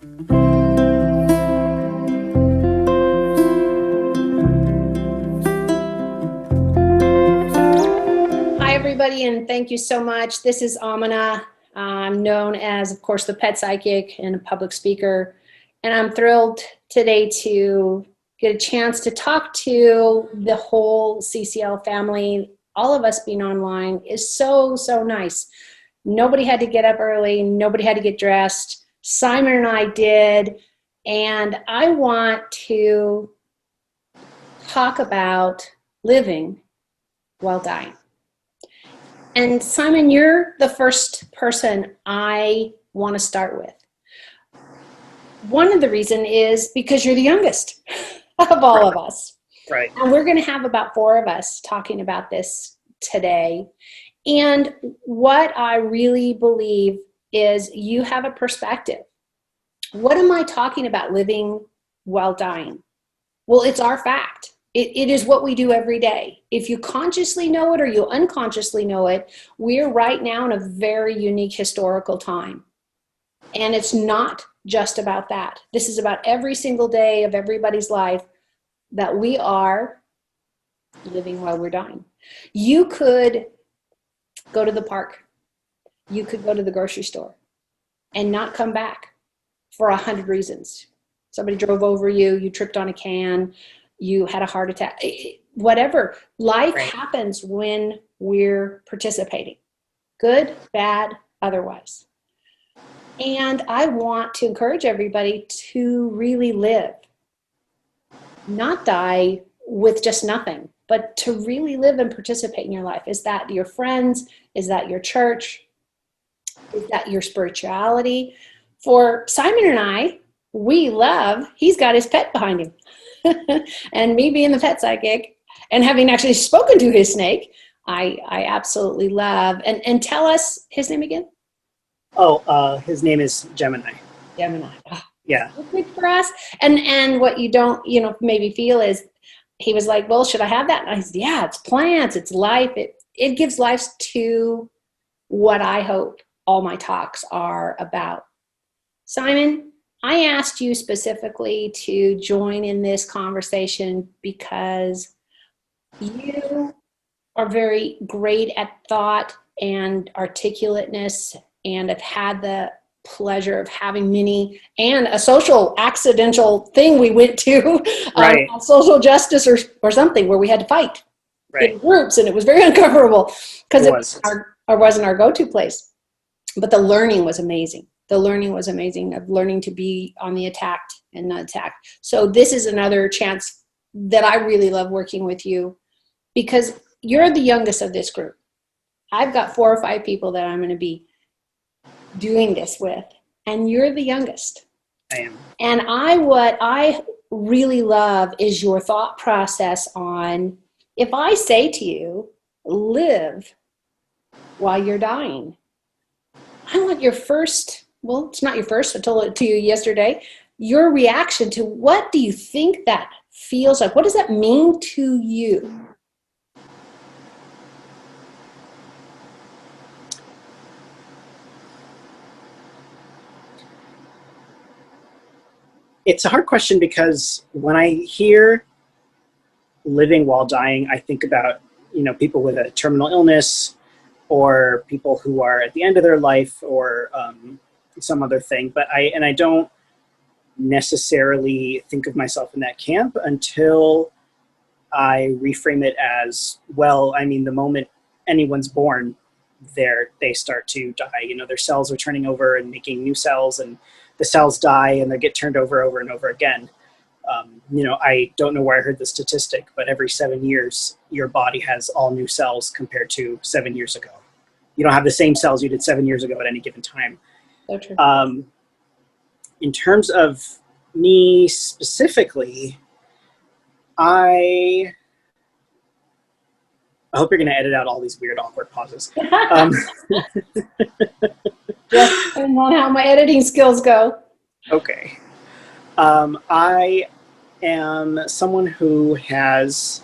Hi, everybody, and thank you so much. This is Aminah. I'm known as, of course, the pet psychic and a public speaker. And I'm thrilled today to get a chance to talk to the whole CCL family. All of us being online is so, so nice. Nobody had to get up early. Nobody had to get dressed. Simon and I did. And I want to talk about living while dying. And Simon, you're the first person I want to start with. One of the reasons is because you're the youngest of all of us. Right. And we're going to have about 4 of us talking about this today. And what I really believe is you have a perspective. What am I talking about living while dying? Well, it's our fact. It is what we do every day. If you consciously know it or you unconsciously know it, we're right now in a very unique historical time. And it's not just about that. This is about every single day of everybody's life that we are living while we're dying. You could go to the park. You could go to the grocery store and not come back for 100 reasons. Somebody drove over you, you tripped on a can, you had a heart attack, whatever. Life happens when we're participating, good, bad, otherwise. And I want to encourage everybody to really live, not die with just nothing, but to really live and participate in your life. Is that your friends? Is that your church? Is that your spirituality? For Simon and I, we love, he's got his pet behind him. And me being the pet psychic and having actually spoken to his snake, I absolutely love. And tell us his name again. Oh, his name is Gemini. Gemini. Oh, yeah. Good for us. And what you don't, maybe feel is he was like, well, should I have that? And I said, yeah, it's plants, it's life. It gives life to what I hope all my talks are about. Simon, I asked you specifically to join in this conversation because you are very great at thought and articulateness, and have had the pleasure of having many, and a social accidental thing we went to, social justice or something where we had to fight in groups, and it was very uncomfortable because it wasn't our go-to place. But the learning was amazing. The learning was amazing of learning to be on the attacked and not attacked. So this is another chance that I really love working with you because you're the youngest of this group. I've got 4 or 5 people that I'm going to be doing this with, and you're the youngest. I am. And what I really love is your thought process on, if I say to you, live while you're dying, I want your first, well, it's not your first, I told it to you yesterday, your reaction to what do you think that feels like? What does that mean to you? It's a hard question because when I hear living while dying, I think about, people with a terminal illness or people who are at the end of their life or some other thing. But I don't necessarily think of myself in that camp until I reframe it as, well, I mean, the moment anyone's born, they start to die. Their cells are turning over and making new cells, and the cells die and they get turned over and over again. I don't know where I heard the statistic, but every 7 years, your body has all new cells compared to 7 years ago. You don't have the same cells you did 7 years ago at any given time. So true. In terms of me specifically, I hope you're going to edit out all these weird, awkward pauses. Just depends on how my editing skills go. Okay. I am someone who has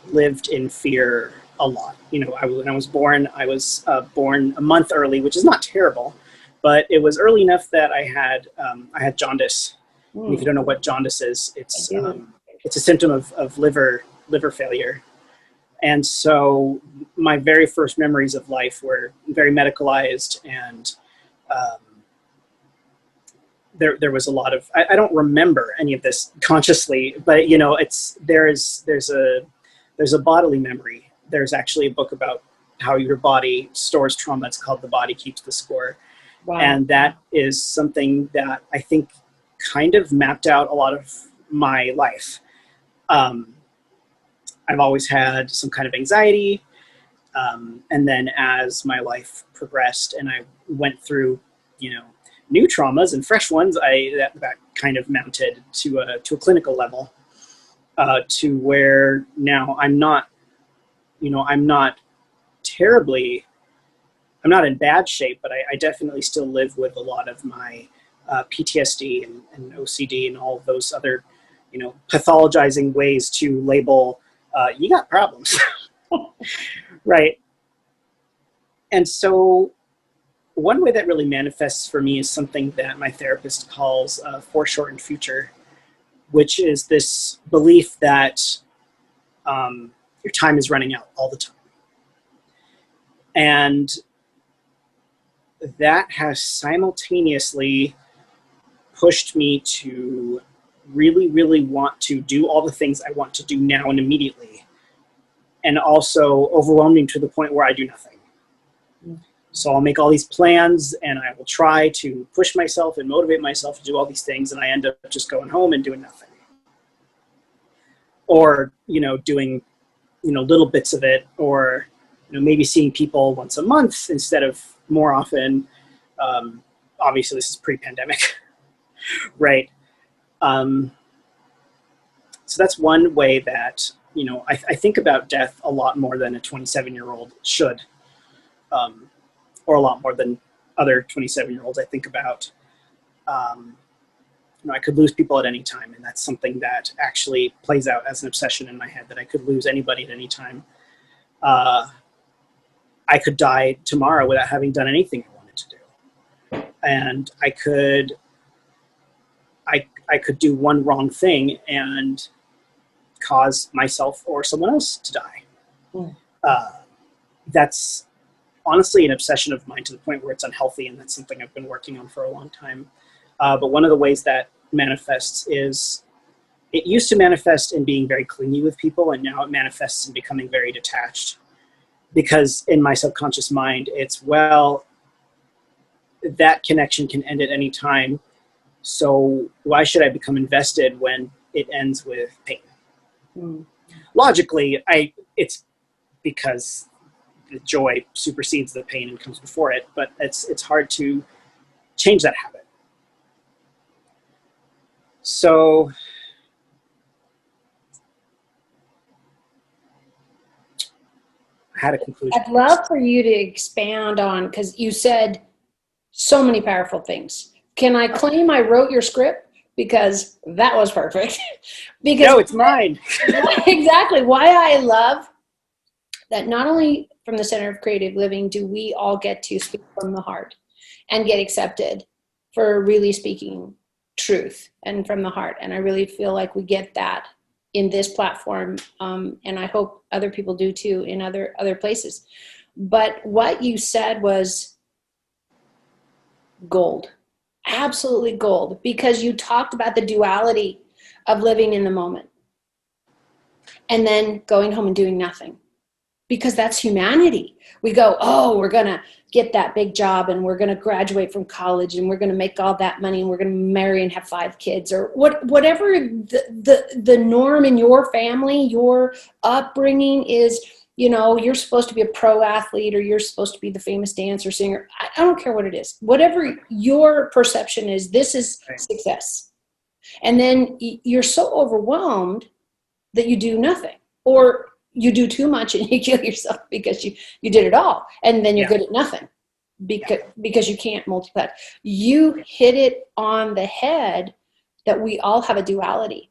lived in fear a lot. When I was born, I was born a month early, which is not terrible, But it was early enough that I had jaundice. And if you Mm, don't know what jaundice is, I do. it's a symptom of liver failure. And so my very first memories of life were very medicalized, and um, there was a lot of, I don't remember any of this consciously, but you know, there's a bodily memory. There's actually a book about how your body stores trauma. It's called The Body Keeps the Score. Wow. And that is something that I think kind of mapped out a lot of my life. Um, I've always had some kind of anxiety. And then as my life progressed and I went through, you know, new traumas and fresh ones, that kind of mounted to a clinical level, to where now I'm not, you know, terribly, I'm not in bad shape, but I definitely still live with a lot of my PTSD and OCD and all of those other, you know, pathologizing ways to label, you got problems. Right. And so one way that really manifests for me is something that my therapist calls foreshortened future, which is this belief that your time is running out all the time. And that has simultaneously pushed me to really, really want to do all the things I want to do now and immediately, and also overwhelming to the point where I do nothing. So I'll make all these plans and I will try to push myself and motivate myself to do all these things, and I end up just going home and doing nothing. Or, you know, doing, you know, little bits of it, or, you know, maybe seeing people once a month instead of more often. Obviously, this is pre-pandemic, right? Um, so that's one way that, you know, I think about death a lot more than a 27-year-old should, or a lot more than other 27-year-olds I think about. You know, I could lose people at any time, and that's something that actually plays out as an obsession in my head, that I could lose anybody at any time. I could die tomorrow without having done anything I wanted to do. And I could do one wrong thing and cause myself or someone else to die. Mm. That's honestly an obsession of mine to the point where it's unhealthy, and that's something I've been working on for a long time. But one of the ways that manifests is, it used to manifest in being very clingy with people, and now it manifests in becoming very detached. Because in my subconscious mind, it's, well, that connection can end at any time, so why should I become invested when it ends with pain? Mm. Logically, it's because the joy supersedes the pain and comes before it, but it's hard to change that habit. So I had a conclusion. I'd love for you to expand on, because you said so many powerful things. Can I claim I wrote your script? Because that was perfect. Because No, it's mine. exactly why I love that not only from the Center of Creative Living do we all get to speak from the heart and get accepted for really speaking truth and from the heart. And I really feel like we get that in this platform. And I hope other people do too in other places. But what you said was gold, absolutely gold, because you talked about the duality of living in the moment and then going home and doing nothing. Because that's humanity. We go, oh, we're going to get that big job and we're going to graduate from college and we're going to make all that money and we're going to marry and have 5 kids, or whatever the norm in your family, your upbringing is. You know, you're supposed to be a pro athlete, or you're supposed to be the famous dancer, singer. I don't care what it is. Whatever your perception is, this is success. And then you're so overwhelmed that you do nothing, or you do too much and you kill yourself because you did it all, and then you're good at nothing because you can't multiply. You hit it on the head that we all have a duality.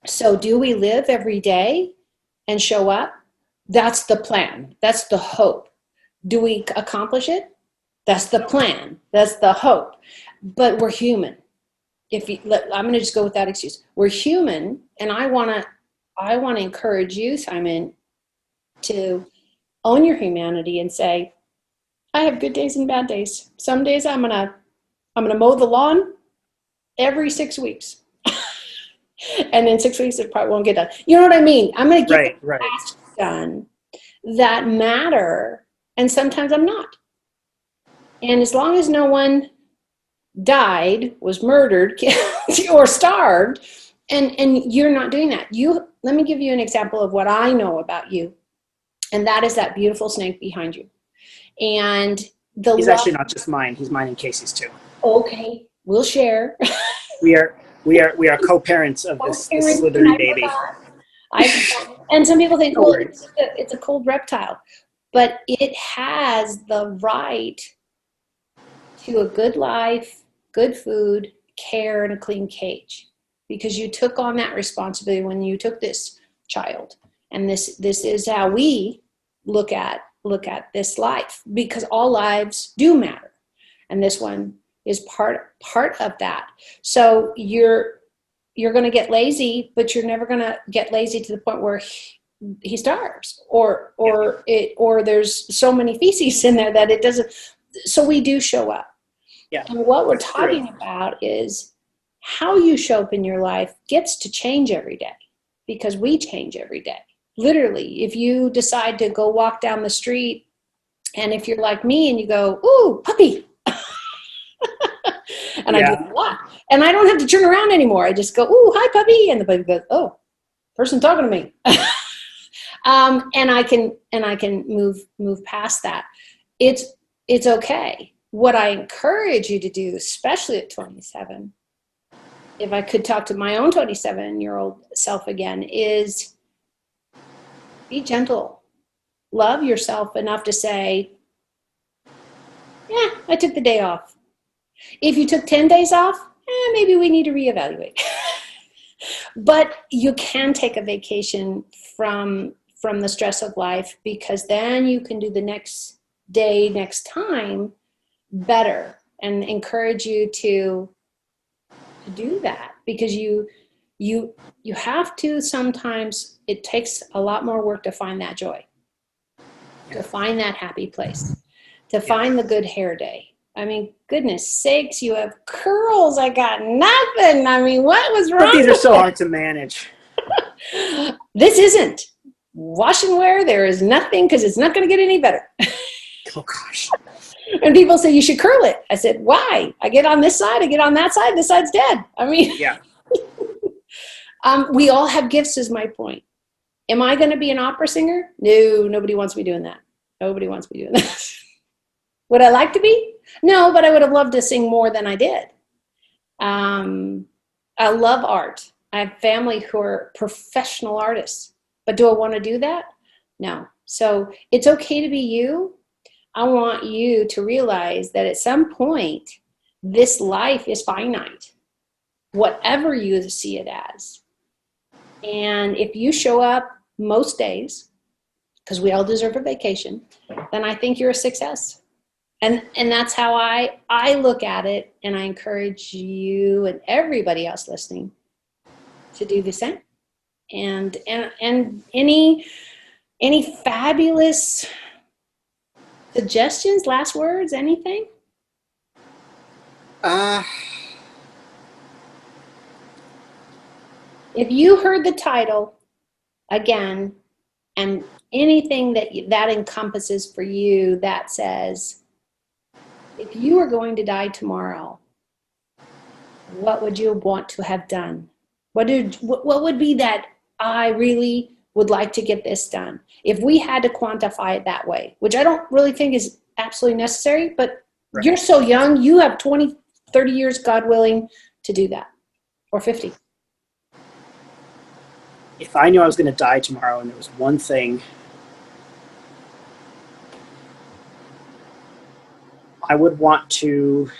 So do we live every day and show up? That's the plan. That's the hope. Do we accomplish it? That's the plan. That's the hope. But we're human. I'm going to just go with that excuse. We're human, and I want to encourage you, Simon, to own your humanity and say, I have good days and bad days. Some days I'm gonna mow the lawn every 6 weeks. And then 6 weeks it probably won't get done. You know what I mean? I'm gonna get the tasks done that matter, and sometimes I'm not. And as long as no one died, was murdered, or starved, and you're not doing that. Let me give you an example of what I know about you, and that is that beautiful snake behind you. And he's actually not just mine. He's mine and Casey's too. Okay, we'll share. We are co-parents of this slithery baby. And some people think, well, it's a cold reptile, but it has the right to a good life, good food, care, and a clean cage, because you took on that responsibility when you took this child. And this is how we look at this life, because all lives do matter, and this one is part of that. So you're going to get lazy, but you're never going to get lazy to the point where he starves, or there's so many feces in there that it doesn't. So we do show up. Yeah. And what we're talking about is how you show up in your life gets to change every day, because we change every day. Literally, if you decide to go walk down the street, and if you're like me and you go, ooh, puppy, and I do a lot, and I don't have to turn around anymore. I just go, ooh, hi, puppy, and the puppy goes, oh, person talking to me. And I can move past that. It's okay. What I encourage you to do, especially at 27, if I could talk to my own 27-year-old self again, is be gentle. Love yourself enough to say, yeah, I took the day off. If you took 10 days off, maybe we need to reevaluate. But you can take a vacation from the stress of life, because then you can do the next day, next time better, and encourage you to do that, because you have to. Sometimes it takes a lot more work to find that joy, to find that happy place, to find the good hair day. I mean, goodness sakes, you have curls. I got nothing. I mean, what was wrong? But these are so hard to manage. This isn't. Wash and wear, there is nothing, because it's not going to get any better. Oh, gosh. And people say, you should curl it. I said, why? I get on this side, I get on that side, this side's dead. I mean, yeah. We all have gifts, is my point. Am I going to be an opera singer? No, nobody wants me doing that. Nobody wants me doing that. Would I like to be? No, but I would have loved to sing more than I did. I love art. I have family who are professional artists, but do I want to do that? No. So it's okay to be you. I want you to realize that at some point, this life is finite, whatever you see it as. And if you show up most days, because we all deserve a vacation, then I think you're a success. And that's how I look at it, and I encourage you and everybody else listening to do the same. And any fabulous suggestions, last words, anything? If you heard the title again, and anything that encompasses for you, that says, if you were going to die tomorrow, what would you want to have done? What would be that I really would like to get this done? If we had to quantify it that way, which I don't really think is absolutely necessary, but You're so young, you have 20, 30 years, God willing, to do that, or 50. If I knew I was going to die tomorrow and there was one thing I would want to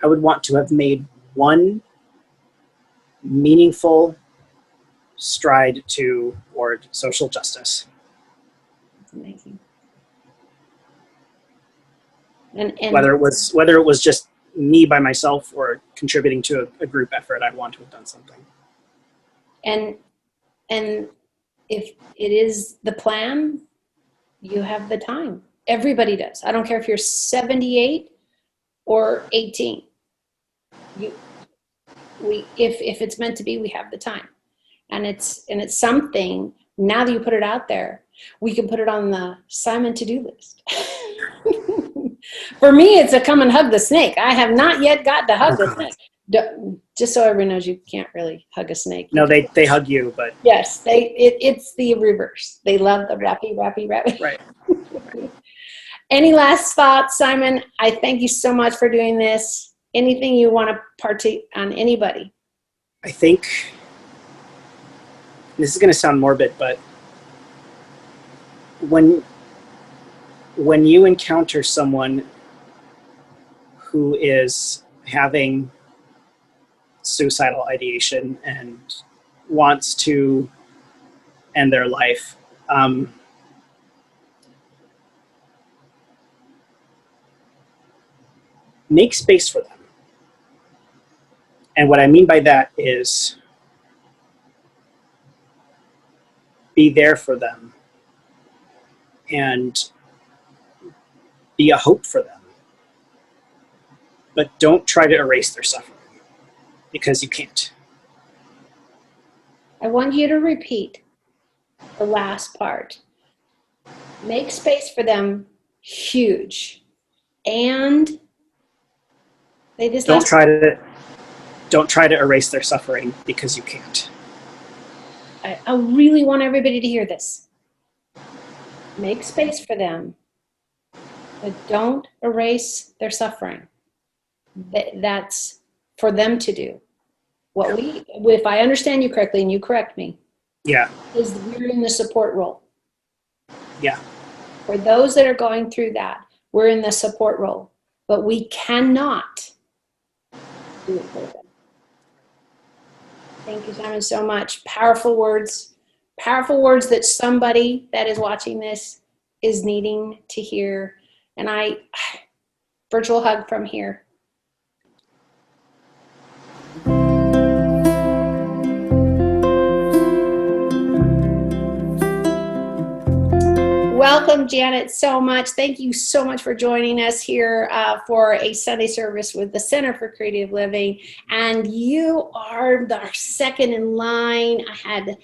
have made one meaningful stride toward social justice. That's amazing. And whether it was just me by myself or contributing to a group effort, I'd want to have done something. and if it is the plan, you have the time. Everybody does. I don't care if you're 78 or 18. If it's meant to be, we have the time. And it's something, now that you put it out there, we can put it on the Simon to-do list. For me, it's a come and hug the snake. I have not yet got to hug the snake. Just so everyone knows, you can't really hug a snake. No, they hug you, but yes, it's the reverse. They love the rappy. right. Any last thoughts, Simon? I thank you so much for doing this. Anything you want to partake on, anybody? I think this is going to sound morbid, but when you encounter someone who is having suicidal ideation and wants to end their life, make space for them. And what I mean by that is be there for them and be a hope for them. But don't try to erase their suffering, because you can't. I want you to repeat the last part. Make space for them, huge. And don't try to erase their suffering, because you can't. I really want everybody to hear this. Make space for them, but don't erase their suffering. That's for them to do. If I understand you correctly, and you correct me, yeah, is we're in the support role. Yeah. For those that are going through that, we're in the support role, but we cannot do it for them. Thank you, Simon, so much. Powerful words that somebody that is watching this is needing to hear. And virtual hug from here. Welcome, Janet, so much. Thank you so much for joining us here for a Sunday service with the Center for Creative Living. And you are our second in line. I had,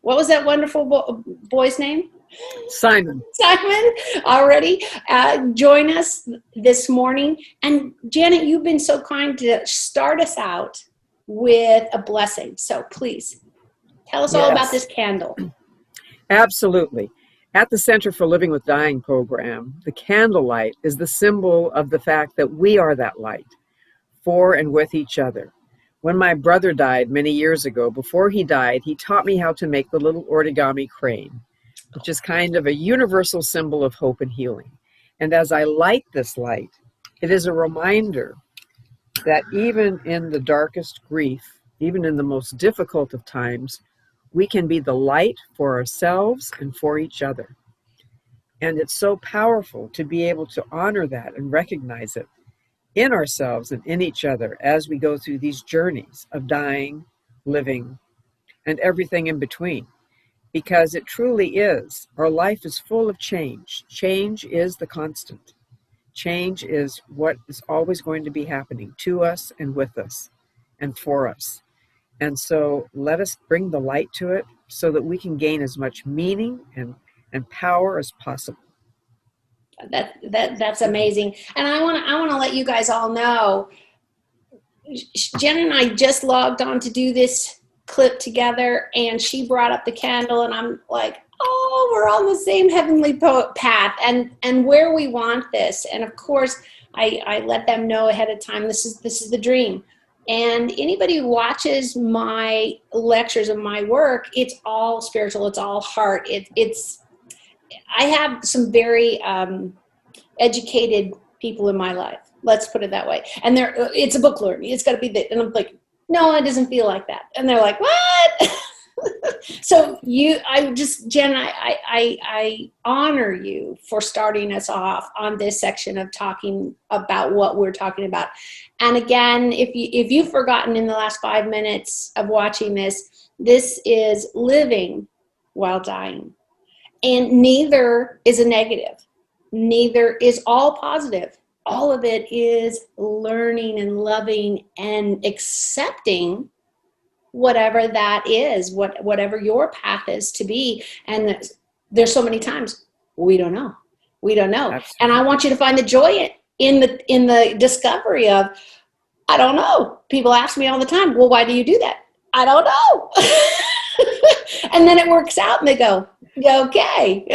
what was that wonderful boy's name? Simon already join us this morning. And Janet, you've been so kind to start us out with a blessing. So please tell us all about this candle. Absolutely. At the Center for Living with Dying program, the candlelight is the symbol of the fact that we are that light for and with each other. When my brother died many years ago, before he died, he taught me how to make the little origami crane, which is kind of a universal symbol of hope and healing. And as I light this light, it is a reminder that even in the darkest grief, even in the most difficult of times, we can be the light for ourselves and for each other. And it's so powerful to be able to honor that and recognize it in ourselves and in each other as we go through these journeys of dying, living, and everything in between. Because it truly is. Our life is full of change. Change is the constant. Change is what is always going to be happening to us and with us and for us. And so let us bring the light to it so that we can gain as much meaning and power as possible. That's amazing. And I want to let you guys all know, Jen and I just logged on to do this clip together, and she brought up the candle, and I'm like, oh, we're on the same heavenly path and where we want this. And of course, I let them know ahead of time, this is the dream. And anybody who watches my lectures and my work, it's all spiritual, it's all heart. I have some very educated people in my life. Let's put it that way. And it's a book learning. It's got to be and I'm like, no, it doesn't feel like that. And they're like, what? So Jen, I honor you for starting us off on this section of talking about what we're talking about. And again, if you've forgotten in the last 5 minutes of watching this, this is living while dying. And neither is a negative. Neither is all positive. All of it is learning and loving and accepting whatever that is, whatever your path is to be. And there's so many times we don't know. Absolutely. And I want you to find the joy in the discovery of, I don't know. People ask me all the time, well, why do you do that? I don't know. And then it works out and they go, okay.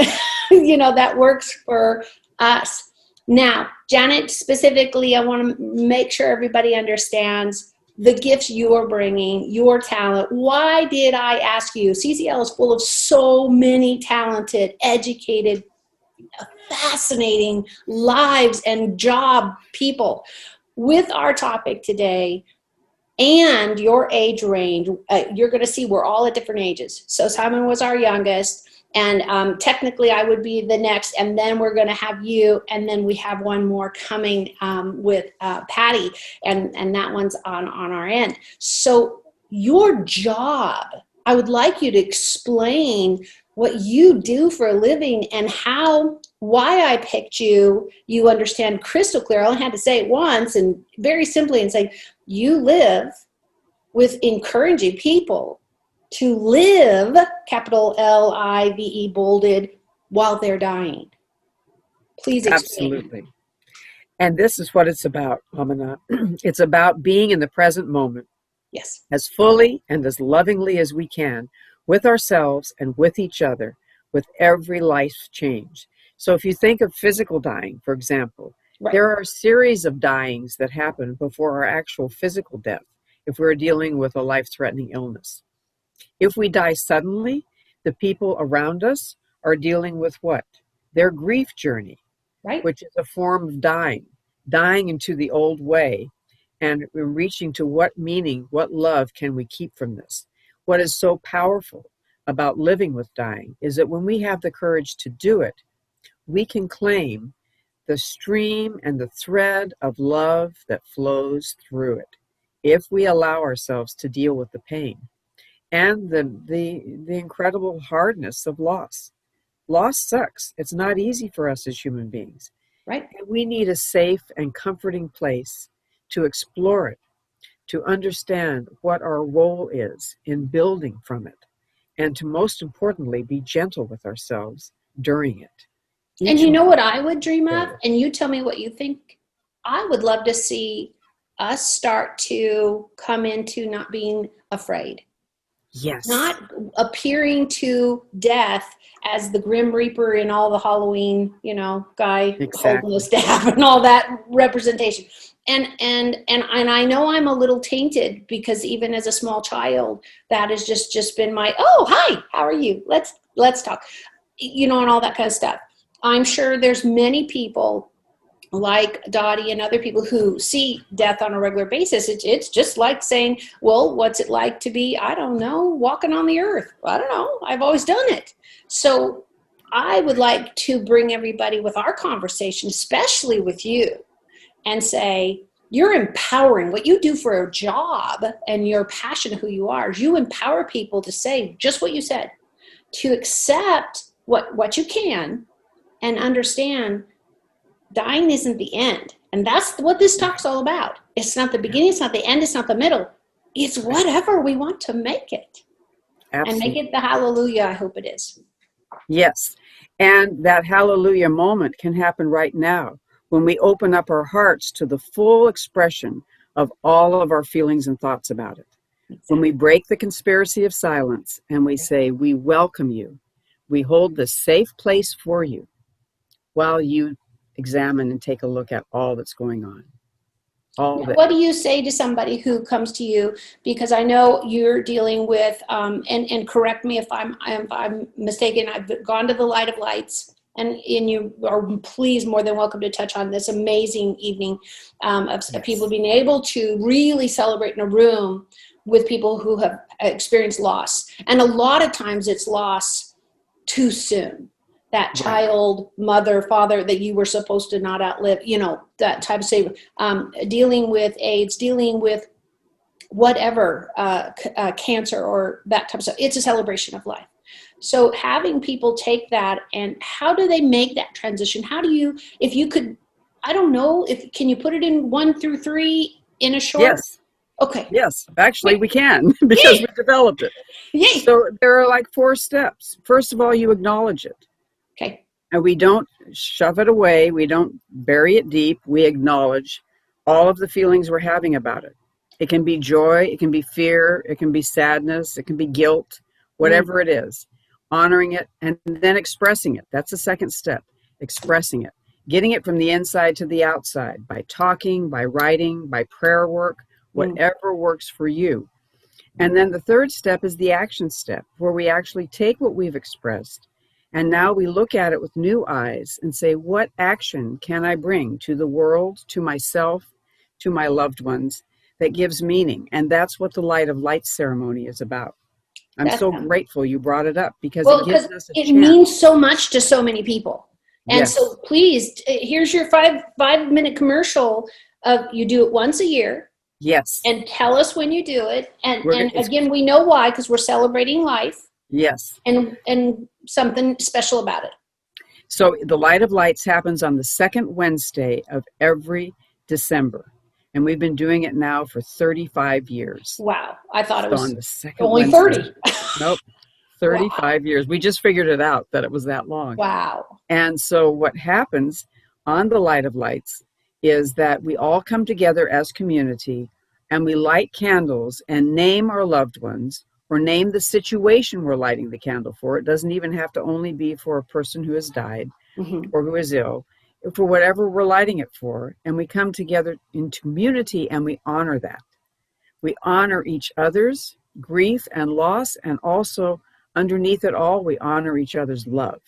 That works for us. Now, Janet, specifically, I want to make sure everybody understands the gifts you're bringing, your talent. Why did I ask you? CCL is full of so many talented, educated, fascinating lives and job people. With our topic today and your age range, you're going to see we're all at different ages. So Simon was our youngest. And technically, I would be the next, and then we're going to have you, and then we have one more coming with Paddy, and that one's on our end. So your job, I would like you to explain what you do for a living and why I picked you. You understand crystal clear. I only had to say it once, and very simply, and say you live with encouraging people to live, capital L-I-V-E bolded, while they're dying. Please explain. Absolutely. And this is what it's about, Aminah. It's about being in the present moment. Yes. As fully and as lovingly as we can with ourselves and with each other, with every life change. So if you think of physical dying, for example, right, there are a series of dyings that happen before our actual physical death if we're dealing with a life-threatening illness. If we die suddenly, the people around us are dealing with what? Their grief journey, right, which is a form of dying into the old way, and reaching to what meaning, what love can we keep from this? What is so powerful about living with dying is that when we have the courage to do it, we can claim the stream and the thread of love that flows through it, if we allow ourselves to deal with the pain and the incredible hardness of loss. Loss sucks. It's not easy for us as human beings. Right. And we need a safe and comforting place to explore it, to understand what our role is in building from it, and to, most importantly, be gentle with ourselves during it. And you know what I would dream of? And you tell me what you think. I would love to see us start to come into not being afraid. Yes. Not appearing to death as the Grim Reaper in all the Halloween, guy holding the staff and all that representation. And I know I'm a little tainted because even as a small child, that has just been my, oh, hi, how are you? Let's talk, and all that kind of stuff. I'm sure there's many people like Dottie and other people who see death on a regular basis. It's just like saying, well, what's it like to be, I don't know, walking on the earth? I don't know. I've always done it. So I would like to bring everybody with our conversation, especially with you, and say, you're empowering what you do for a job and your passion of who you are. You empower people to say just what you said, to accept what you can and understand dying isn't the end. And that's what this talk's all about. It's not the beginning, it's not the end, it's not the middle. It's whatever we want to make it. Absolutely. And make it the hallelujah, I hope it is. Yes. And that hallelujah moment can happen right now when we open up our hearts to the full expression of all of our feelings and thoughts about it. Exactly. When we break the conspiracy of silence and we say, we welcome you. We hold this safe place for you while you examine and take a look at all that's going on. What do you say to somebody who comes to you? Because I know you're dealing with, and correct me if I'm mistaken, I've gone to the Light of Lights, and you are please more than welcome to touch on this amazing evening of people being able to really celebrate in a room with people who have experienced loss. And a lot of times it's loss too soon. That child, mother, father that you were supposed to not outlive, you know, that type of say, dealing with AIDS, dealing with whatever, cancer or that type of stuff. It's a celebration of life. So having people take that, and how do they make that transition? How do you, if you could, I don't know, can you put it in 1 through 3 in a short? Yes. Okay. Yes, actually we can because we developed it. Yay. So there are like 4 steps. First of all, you acknowledge it. Okay. And we don't shove it away. We don't bury it deep. We acknowledge all of the feelings we're having about it. It can be joy. It can be fear. It can be sadness. It can be guilt, whatever it is. Honoring it and then expressing it. That's the second step, expressing it. Getting it from the inside to the outside by talking, by writing, by prayer work, whatever works for you. And then the third step is the action step, where we actually take what we've expressed and now we look at it with new eyes and say, what action can I bring to the world, to myself, to my loved ones that gives meaning? And that's what the Light of Light ceremony is about. I'm so grateful you brought it up because it gives us a chance. It means so much to so many people. And so please, here's your 5-minute commercial of you do it once a year. Yes. And tell us when you do it. And again, we know why, because we're celebrating life. Yes. And something special about it. So the Light of Lights happens on the second Wednesday of every December. And we've been doing it now for 35 years. Wow. I thought it was on the second only Wednesday. 30. Nope. 35 years. We just figured it out that it was that long. Wow. And so what happens on the Light of Lights is that we all come together as community and we light candles and name our loved ones or name the situation we're lighting the candle for. It doesn't even have to only be for a person who has died or who is ill, for whatever we're lighting it for. And we come together in community and we honor that. We honor each other's grief and loss, and also underneath it all, we honor each other's love.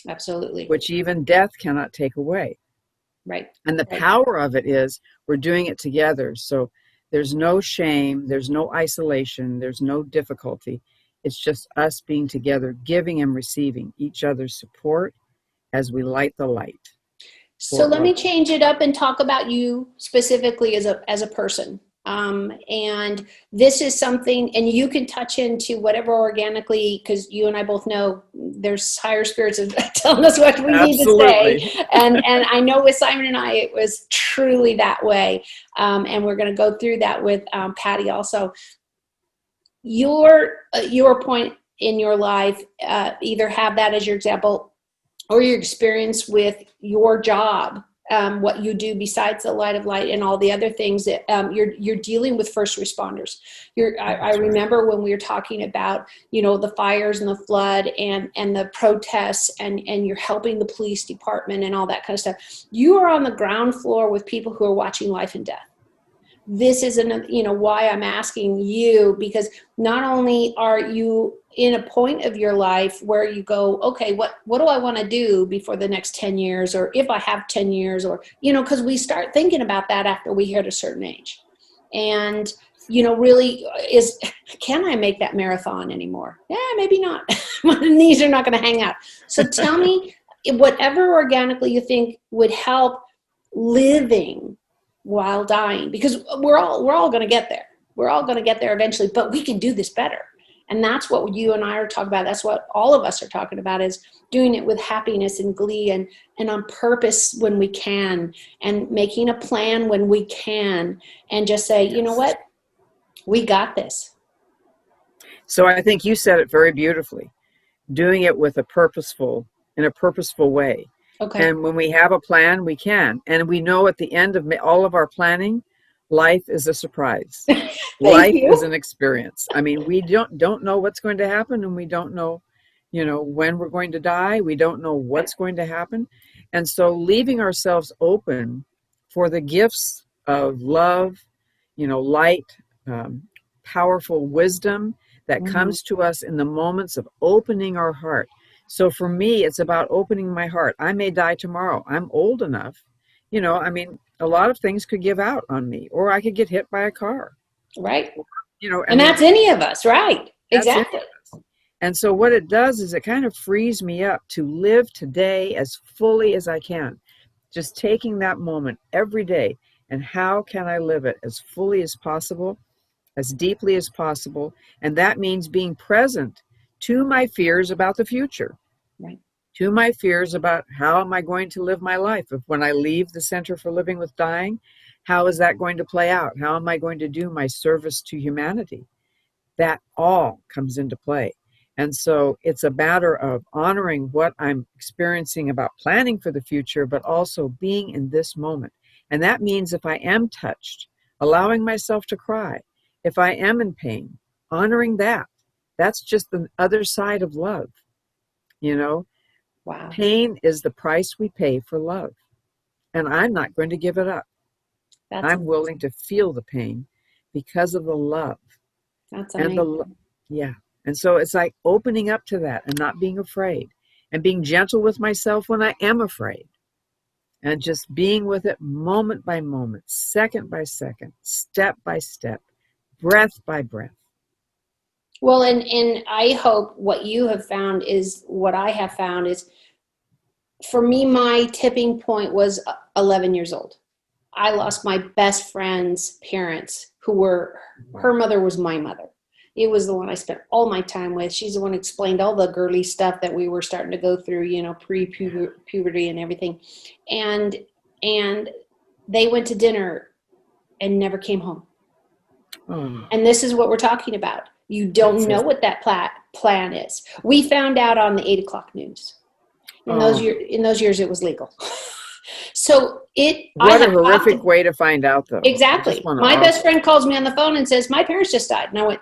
Absolutely. Which even death cannot take away. Right. And the power of it is we're doing it together. So there's no shame, there's no isolation, there's no difficulty. It's just us being together, giving and receiving each other's support as we light the light. So let me change it up and talk about you specifically as a person. And this is something, and you can touch into whatever organically, because you and I both know there's higher spirits of telling us what we need to say. And I know with Simon and I, it was truly that way. And we're going to go through that with Paddy also. Your point in your life, either have that as your example or your experience with your job. What you do besides the Light of Light and all the other things that you're dealing with first responders. I remember when we were talking about, the fires and the flood and the protests and you're helping the police department and all that kind of stuff. You are on the ground floor with people who are watching life and death. This is why I'm asking you, because not only are you in a point of your life where you go, okay, what do I want to do before the next 10 years? Or if I have 10 years or, because we start thinking about that after we hit a certain age. And, really can I make that marathon anymore? Yeah, maybe not. My knees are not going to hang out. So tell me whatever organically you think would help living while dying, because we're all going to get there. We're all going to get there eventually, but we can do this better. And that's what you and I are talking about. That's what all of us are talking about, is doing it with happiness and glee and on purpose when we can, and making a plan when we can, and just say, you know what, we got this. So I think you said it very beautifully, doing it with in a purposeful way. Okay. And when we have a plan, we can. And we know at the end of all of our planning, life is a surprise. Life is an experience. I mean, we don't know what's going to happen, and we don't know, when we're going to die. We don't know what's going to happen. And so leaving ourselves open for the gifts of love, light, powerful wisdom that comes to us in the moments of opening our heart. So for me, it's about opening my heart. I may die tomorrow. I'm old enough. A lot of things could give out on me, or I could get hit by a car. Right. You know, I And mean, that's any of us, right? that's it. Exactly. And so what it does is it kind of frees me up to live today as fully as I can. Just taking that moment every day, and how can I live it as fully as possible, as deeply as possible? And that means being present to my fears about the future, Right. to my fears about how am I going to live my life. If when I leave the Center for Living with Dying, how is that going to play out? How am I going to do my service to humanity? That all comes into play. And so it's a matter of honoring what I'm experiencing about planning for the future, but also being in this moment. And that means if I am touched, allowing myself to cry, if I am in pain, honoring that. That's just the other side of love. You know, Wow. pain is the price we pay for love. And I'm not going to give it up. That's I'm willing to feel the pain because of the love. That's And amazing. yeah. And so it's like opening up to that and not being afraid and being gentle with myself when I am afraid and just being with it moment by moment, second by second, step by step, breath by breath. Well, and I hope what you have found is what I have found is, for me, my tipping point was 11 years old. I lost my best friend's parents, who were, her mother was my mother. It was the one I spent all my time with. She's the one who explained all the girly stuff that we were starting to go through, you know, pre-puberty and everything. And they went to dinner and never came home. Oh, And this is what we're talking about. You don't know what that plan is. We found out on the 8 o'clock news. In those years, it was legal. So what a horrific way to find out, though. Exactly. My best friend calls me on the phone and says, my parents just died. And I went,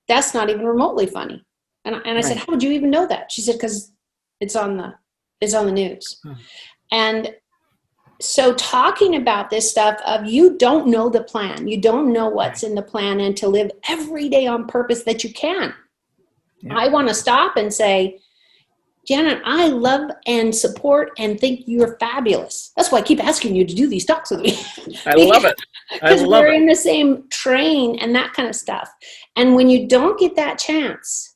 that's not even remotely funny. And I said, how would you even know that? She said, because it's on the news. And so talking about this stuff of, you don't know the plan. You don't know what's in the plan, and to live every day on purpose that you can. Yeah. I want to stop and say, Janet, I love and support and think you're fabulous. That's why I keep asking you to do these talks with me. I love it. Because we're in the same train and that kind of stuff. And when you don't get that chance,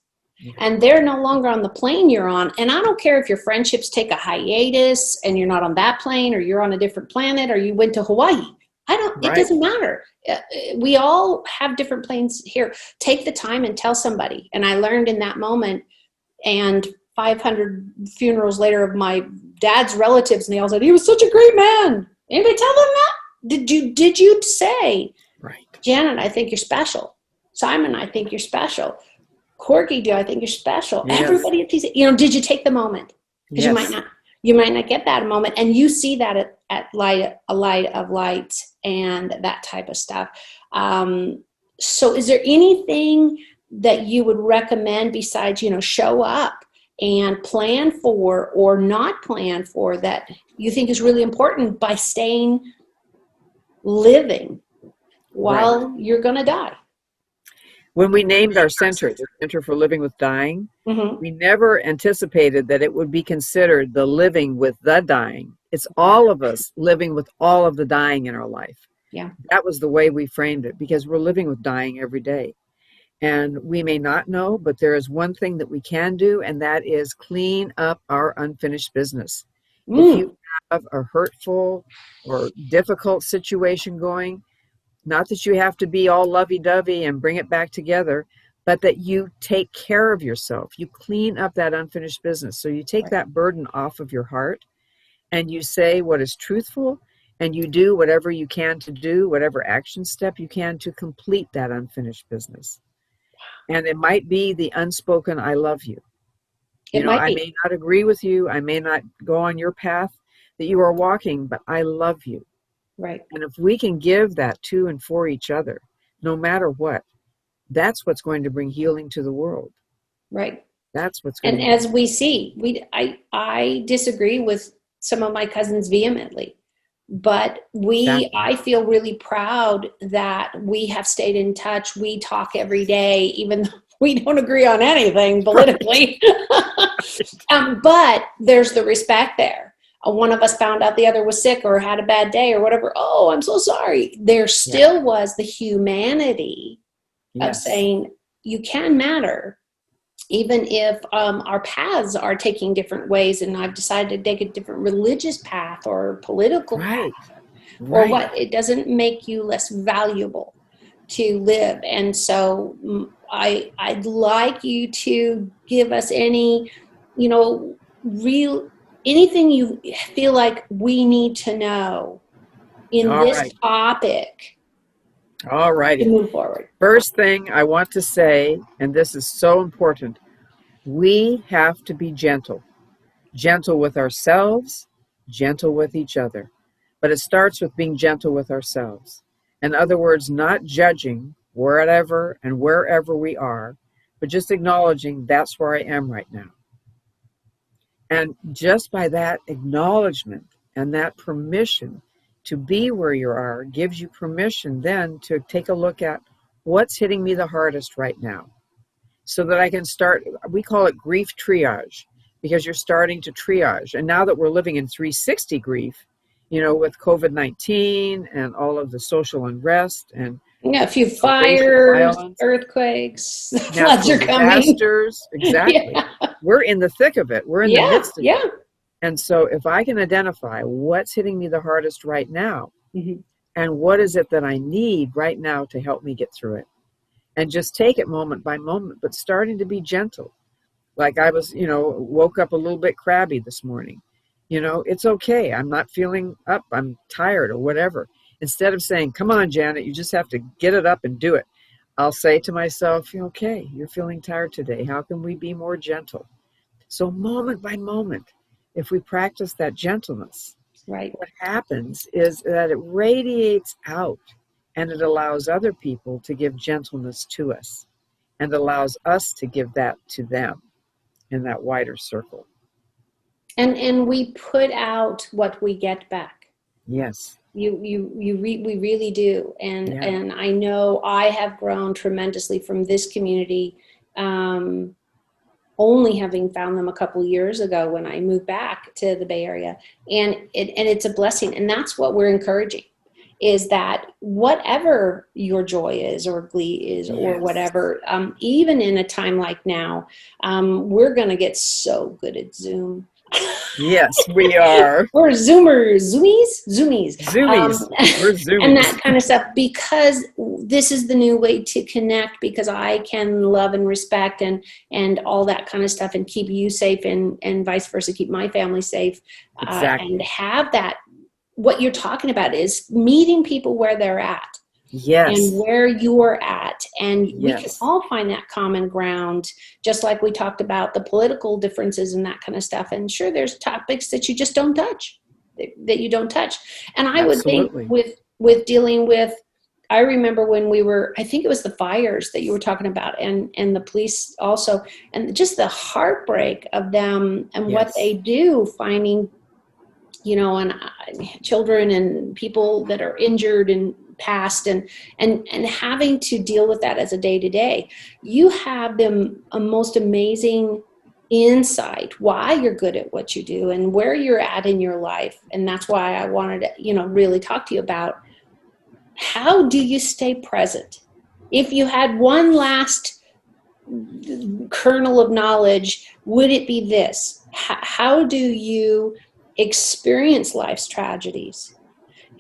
and they're no longer on the plane you're on, and I don't care if your friendships take a hiatus and you're not on that plane, or you're on a different planet, or you went to Hawaii. It doesn't matter. We all have different planes here. Take the time and tell somebody. And I learned in that moment, and 500 funerals later of my dad's relatives, and they all said, he was such a great man. Anybody tell them that? Did you say, Janet, I think you're special. Simon, I think you're special. Corky, I think you're special. Yes. Everybody at these, did you take the moment? Because you might not get that moment, and you see that at a light of lights and that type of stuff. So is there anything that you would recommend besides, show up and plan for or not plan for, that you think is really important by staying living while you're going to die? When we named our center, the Center for Living with Dying, we never anticipated that it would be considered the living with the dying. It's all of us living with all of the dying in our life. Yeah. That was the way we framed it, because we're living with dying every day. And we may not know, but there is one thing that we can do, and that is clean up our unfinished business. If you have a hurtful or difficult situation going, not that you have to be all lovey-dovey and bring it back together, but that you take care of yourself. You clean up that unfinished business. So you take that burden off of your heart, and you say what is truthful, and you do whatever you can to do, whatever action step you can to complete that unfinished business. And it might be the unspoken I love you. I may not agree with you. I may not go on your path that you are walking, but I love you. Right. And if we can give that to and for each other, no matter what, that's what's going to bring healing to the world. Right. That's what's going to. And as we see, I disagree with some of my cousins vehemently, but I feel really proud that we have stayed in touch. We talk every day, even though we don't agree on anything politically. But there's the respect there. One of us found out the other was sick or had a bad day or whatever. Oh, I'm so sorry. There still was the humanity of Yes. saying you can matter, even if our paths are taking different ways, and I've decided to take a different religious path or political Right. path, or Right. what, it doesn't make you less valuable to live. And so I'd like you to give us any, real, anything you feel like we need to know in All this right. topic All to righty. move forward. First thing I want to say, and this is so important, we have to be gentle. Gentle with ourselves, gentle with each other. But it starts with being gentle with ourselves. In other words, not judging wherever and wherever we are, but just acknowledging that's where I am right now. And just by that acknowledgement and that permission to be where you are gives you permission then to take a look at what's hitting me the hardest right now, so that I can start, we call it grief triage, because you're starting to triage. And now that we're living in 360 grief, with COVID-19 and all of the social unrest and Yeah, a few racial fires, violence, earthquakes, floods natural are coming. disasters, exactly. Yeah. We're in the thick of it. We're in the midst of Yeah. it. And so if I can identify what's hitting me the hardest right now, Mm-hmm. and what is it that I need right now to help me get through it, and just take it moment by moment, but starting to be gentle. Like I was, woke up a little bit crabby this morning. It's okay. I'm not feeling up. I'm tired or whatever. Instead of saying, come on, Janet, you just have to get it up and do it, I'll say to myself, okay, you're feeling tired today. How can we be more gentle? So moment by moment, if we practice that gentleness, Right. what happens is that it radiates out, and it allows other people to give gentleness to us, and allows us to give that to them in that wider circle. And we put out what we get back. Yes. We really do. And Yeah. and I know I have grown tremendously from this community, only having found them a couple years ago when I moved back to the Bay Area. And it's a blessing. And that's what we're encouraging, is that whatever your joy is or glee is, or Yes. whatever, even in a time like now, we're going to get so good at Zoom. Yes, we are. We're Zoomers, Zoomies. We're Zoomies. And that kind of stuff, because this is the new way to connect, because I can love and respect and all that kind of stuff, and keep you safe, and vice versa, keep my family safe. Exactly. And have that, what you're talking about is meeting people where they're at. Yes. And where you're at. And we can Yes. all find that common ground, just like we talked about the political differences and that kind of stuff. And sure, there's topics that you just don't touch, that you don't touch. And I Absolutely. would think with dealing with, I remember when I think it was the fires that you were talking about, and the police also, and just the heartbreak of them and Yes. what they do, finding, and children and people that are injured and passed, and having to deal with that as a day-to-day. You have them a most amazing insight why you're good at what you do and where you're at in your life. And that's why I wanted to, really talk to you about, how do you stay present? If you had one last kernel of knowledge, would it be this? How do you experience life's tragedies?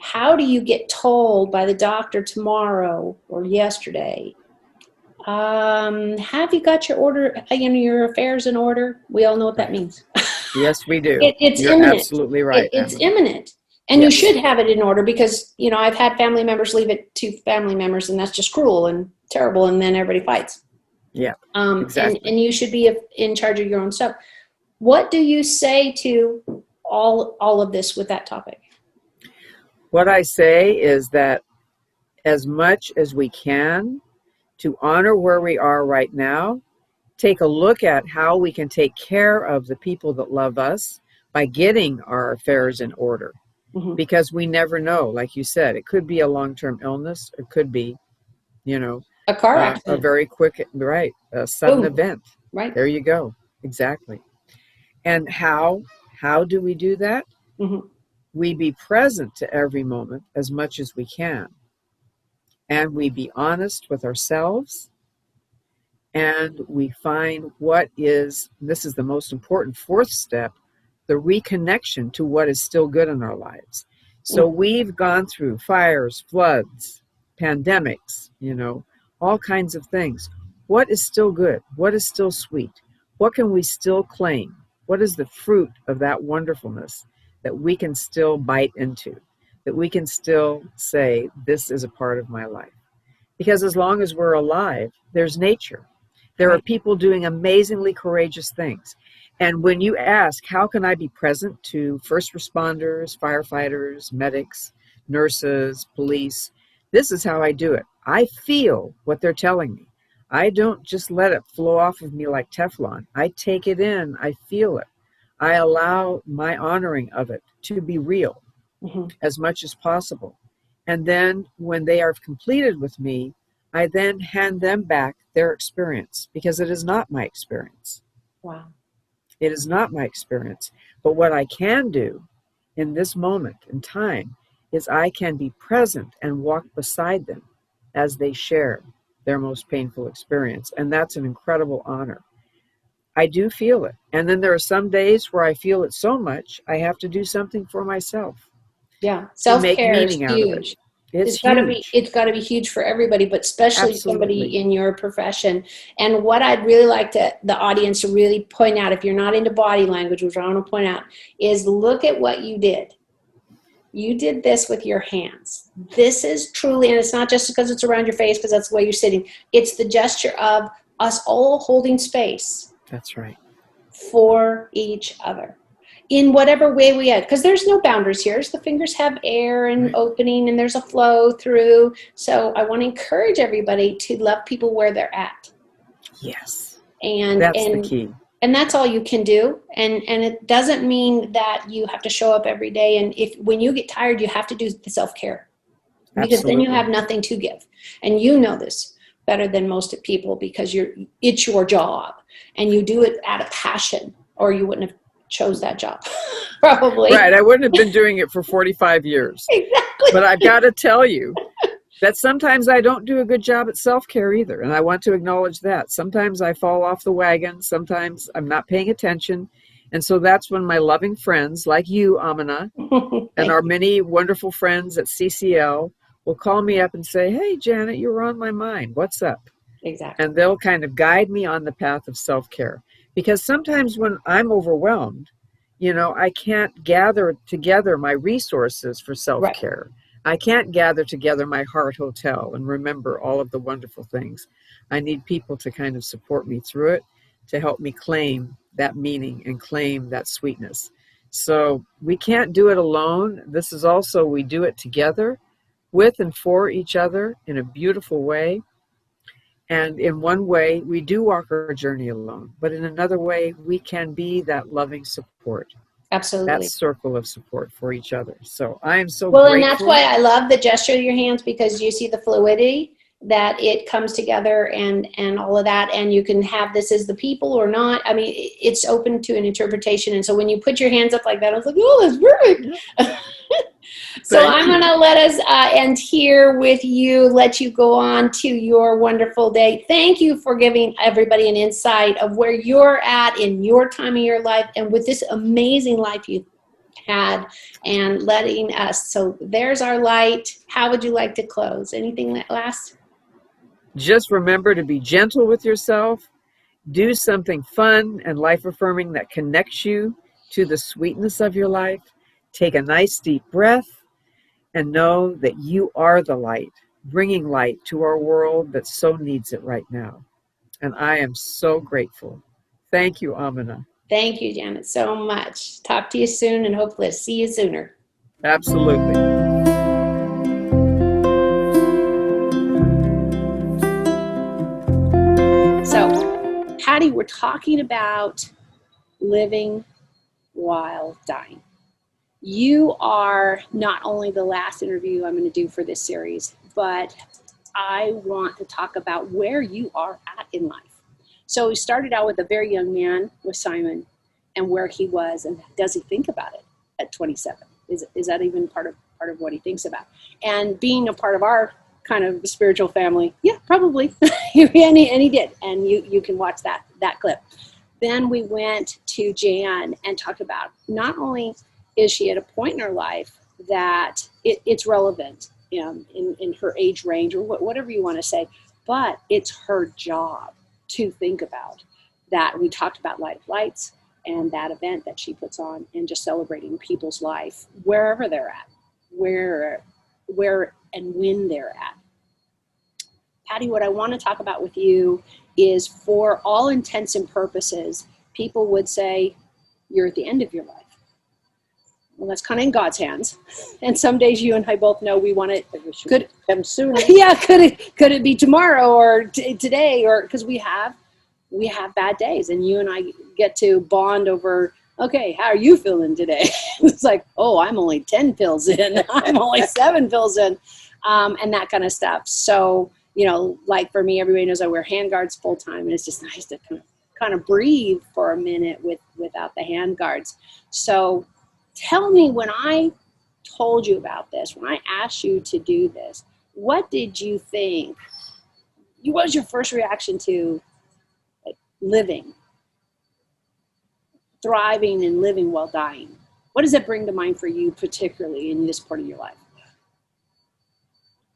How do you get told by the doctor tomorrow or yesterday, have you got your affairs in order? We all know what that means. Yes, we do. It's You're imminent. absolutely right. It's Aminah. imminent. And Yes. you should have it in order, because, I've had family members leave it to family members, and that's just cruel and terrible, and then everybody fights. Yeah, exactly. And you should be in charge of your own stuff. What do you say to all of this with that topic? What I say is that as much as we can, to honor where we are right now, take a look at how we can take care of the people that love us by getting our affairs in order. Mm-hmm. Because we never know, like you said, it could be a long-term illness, it could be, A car accident. a very quick, right, a sudden Boom. event. Right. There you go. Exactly. And how do we do that? Mm-hmm. We be present to every moment as much as we can. and we be honest with ourselves, and we find what is, this is the most important fourth step, the reconnection to what is still good in our lives. So we've gone through fires, floods, pandemics, all kinds of things. What is still good? What is still sweet? What can we still claim? What is the fruit of that wonderfulness that we can still bite into, that we can still say, this is a part of my life? Because as long as we're alive, there's nature. There are people doing amazingly courageous things. And when you ask, how can I be present to first responders, firefighters, medics, nurses, police, this is how I do it. I feel what they're telling me. I don't just let it flow off of me like Teflon. I take it in. I feel it. I allow my honoring of it to be real as much as possible. And then when they are completed with me, I then hand them back their experience, because it is not my experience. Wow. It is not my experience. But what I can do in this moment in time is I can be present and walk beside them as they share their most painful experience. And that's an incredible honor. I do feel it. And then there are some days where I feel it so much, I have to do something for myself. Yeah. Self-care is huge. It's got to be huge for everybody, but especially somebody in your profession. And what I'd really like the audience to really point out, if you're not into body language, which I want to point out, is look at what you did. You did this with your hands. This is truly, and it's not just because it's around your face, because that's the way you're sitting. It's the gesture of us all holding space. That's right. For each other. In whatever way we had, because there's no boundaries here. The fingers have air and opening, and there's a flow through. So I want to encourage everybody to love people where they're at. Yes. And that's the key. And that's all you can do. And it doesn't mean that you have to show up every day. And when you get tired, you have to do the self-care. Because then you have nothing to give. And you know this better than most people, because it's your job. And you do it out of passion, or you wouldn't have chose that job. Probably. Right. I wouldn't have been doing it for 45 years. Exactly. But I've got to tell you that sometimes I don't do a good job at self-care either. And I want to acknowledge that. Sometimes I fall off the wagon. Sometimes I'm not paying attention. And so that's when my loving friends like you, Aminah, and our many wonderful friends at CCL will call me up and say, hey, Janet, you were on my mind. What's up? Exactly. And they'll kind of guide me on the path of self-care. Because sometimes when I'm overwhelmed, I can't gather together my resources for self-care. Right. I can't gather together my heart hotel and remember all of the wonderful things. I need people to kind of support me through it, to help me claim that meaning and claim that sweetness. So we can't do it alone. This is also, we do it together with and for each other in a beautiful way. And in one way, we do walk our journey alone, but in another way, we can be that loving support. Absolutely. That circle of support for each other. So I am so grateful. And that's why I love the gesture of your hands, because you see the fluidity that it comes together and all of that. And you can have this as the people or not. I mean, it's open to an interpretation. And so when you put your hands up like that, I was like, oh, that's perfect. So I'm going to let us end here with you, let you go on to your wonderful day. Thank you for giving everybody an insight of where you're at in your time of your life and with this amazing life you had, and letting us. So there's our light. How would you like to close? Anything last? Just remember to be gentle with yourself. Do something fun and life-affirming that connects you to the sweetness of your life. Take a nice deep breath and know that you are the light, bringing light to our world that so needs it right now. And I am so grateful. Thank you, Aminah. Thank you, Janet, so much. Talk to you soon, and hopefully see you sooner. Absolutely. So, Paddy, we're talking about living while dying. You are not only the last interview I'm going to do for this series, but I want to talk about where you are at in life. So we started out with a very young man with Simon and where he was, and does he think about it at 27? Is that even part of what he thinks about? And being a part of our kind of spiritual family. Yeah, probably. and he did. And you can watch that clip. Then we went to Jan and talked about not only is she at a point in her life that it's relevant, in her age range or whatever you want to say, but it's her job to think about that. We talked about Light of Lights and that event that she puts on and just celebrating people's life wherever they're at, where and when they're at. Paddy, what I want to talk about with you is, for all intents and purposes, people would say you're at the end of your life. Well, that's kind of in God's hands. And some days you and I both know we want it. Could it come sooner? Yeah, could it be tomorrow or today? Or because we have bad days, and you and I get to bond over, okay, how are you feeling today? It's like, oh, I'm only 10 pills in. I'm only 7 pills in, and that kind of stuff. So, like for me, everybody knows I wear handguards full time, and it's just nice to kind of breathe for a minute without the handguards. So tell me, when I told you about this, when I asked you to do this, what did you think? What was your first reaction to living, thriving and living while dying? What does it bring to mind for you, particularly in this part of your life?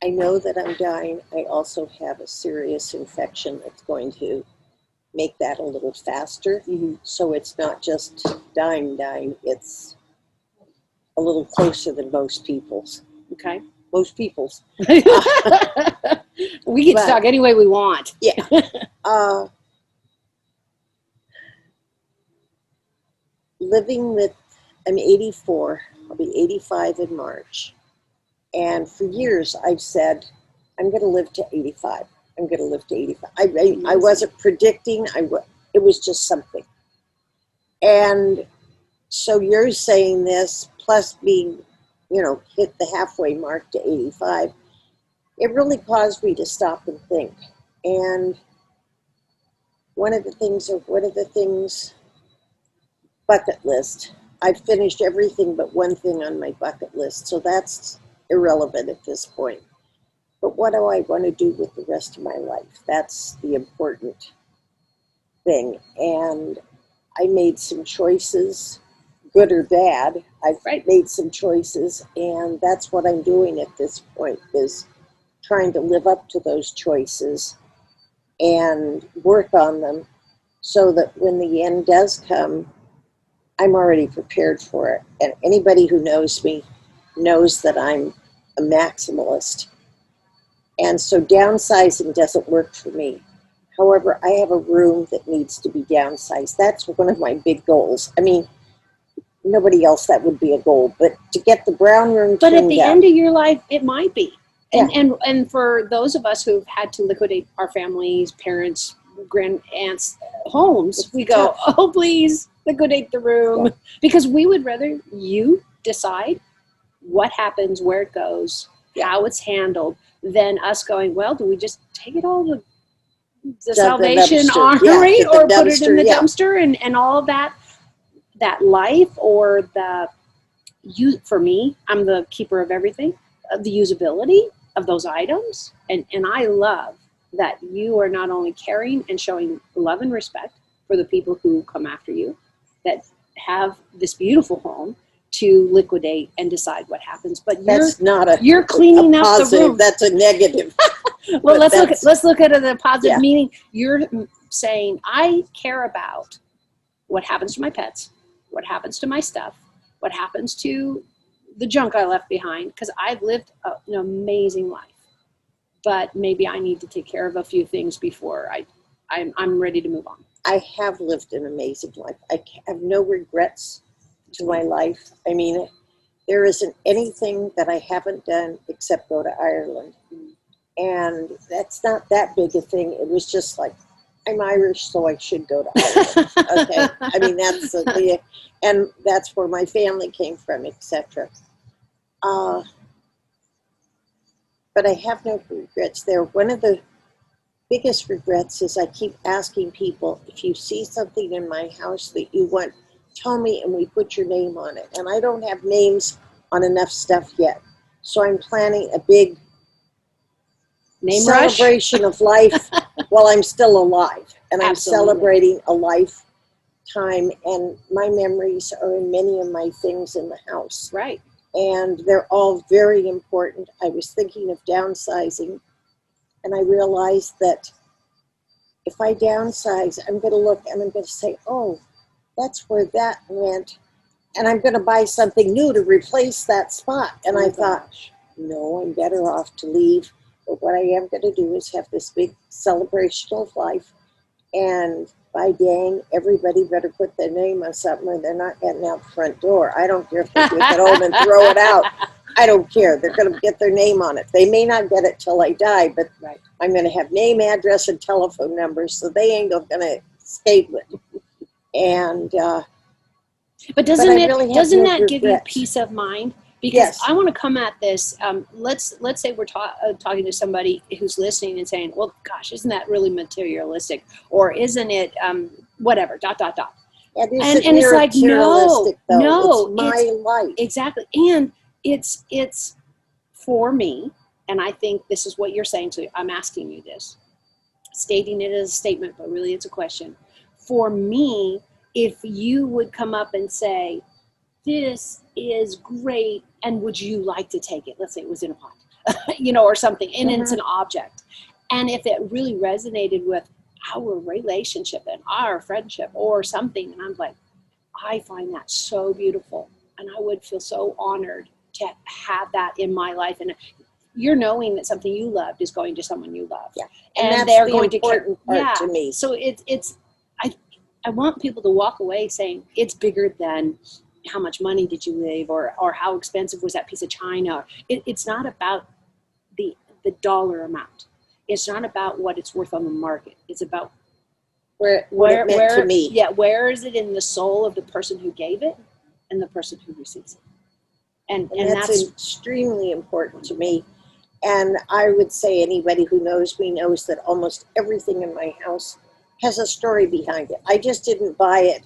I know that I'm dying. I also have a serious infection that's going to make that a little faster. Mm-hmm. So it's not just dying. It's a little closer than most people's. Okay. Most people's. We get to talk any way we want. Yeah. I'm 84. I'll be 85 in March. And for years I've said, I'm going to live to 85. I'm going to live to 85. I wasn't predicting. It was just something. And so you're saying this, plus being, hit the halfway mark to 85, it really caused me to stop and think. And one of the things, bucket list. I've finished everything but one thing on my bucket list, so that's irrelevant at this point. But what do I want to do with the rest of my life? That's the important thing. And I made some choices, good or bad. I've made some choices, and that's what I'm doing at this point, is trying to live up to those choices and work on them so that when the end does come, I'm already prepared for it. And anybody who knows me knows that I'm a maximalist. And so downsizing doesn't work for me. However, I have a room that needs to be downsized. That's one of my big goals. I mean, nobody else that would be a goal, but to get the brown room But at the down. end of your life, it might be. Yeah. And for those of us who've had to liquidate our families, parents, grand aunts' homes, we go, oh, please liquidate the room. Yeah. Because we would rather you decide what happens, where it goes, how it's handled, than us going, well, do we just take it all to the Salvation Army or put it in the dumpster and all of that life, or for me, I'm the keeper of everything, of the usability of those items. And I love that you are not only caring and showing love and respect for the people who come after you, that have this beautiful home to liquidate and decide what happens, but you're cleaning up the room. That's a negative. Well, let's look at the positive meaning. You're saying, I care about what happens to my pets, what happens to my stuff, what happens to the junk I left behind, because I've lived an amazing life. But maybe I need to take care of a few things before I'm ready to move on. I have lived an amazing life. I have no regrets to my life. I mean, there isn't anything that I haven't done except go to Ireland. And that's not that big a thing. It was just like, I'm Irish, so I should go to Ireland. Okay. I mean, and that's where my family came from, etc. But I have no regrets there. One of the biggest regrets is I keep asking people, if you see something in my house that you want, tell me and we put your name on it. And I don't have names on enough stuff yet. So I'm planning a big Name rush. celebration of life while I'm still alive. And I'm Absolutely. celebrating a lifetime. And my memories are in many of my things in the house. Right. And they're all very important. I was thinking of downsizing, and I realized that if I downsize, I'm going to look and I'm going to say, oh, that's where that went. And I'm going to buy something new to replace that spot. And I thought, no, I'm better off to leave. But what I am going to do is have this big celebration of life. And by dang, everybody better put their name on something or they're not getting out the front door. I don't care if they take it home and throw it out. I don't care. They're going to get their name on it. They may not get it till I die, but Right. I'm going to have name, address, and telephone numbers, so they ain't going to escape it. And But doesn't I it really have doesn't no that give you regrets. peace of mind? Because Yes. I want to come at this. Let's say we're talking to somebody who's listening and saying, "Well, gosh, isn't that really materialistic? Or isn't it whatever?" ... it And isn't it's like, materialistic, though. no, it's my life. Exactly. And it's for me, and I think this is what you're saying, so I'm asking you this, stating it as a statement, but really it's a question. For me, if you would come up and say, this is great, and would you like to take it? Let's say it was in a pot, or something, and it's an object. And if it really resonated with our relationship and our friendship or something, and I'm like, I find that so beautiful, and I would feel so honored to have that in my life. And you're knowing that something you loved is going to someone you love. Yeah. And that's they're the going important to part to me. So I want people to walk away saying it's bigger than how much money did you leave or how expensive was that piece of china. It's not about the dollar amount. It's not about what it's worth on the market. It's about What it meant to me. Yeah, where is it in the soul of the person who gave it and the person who receives it? And that's extremely important to me. And I would say anybody who knows me knows that almost everything in my house has a story behind it. I just didn't buy it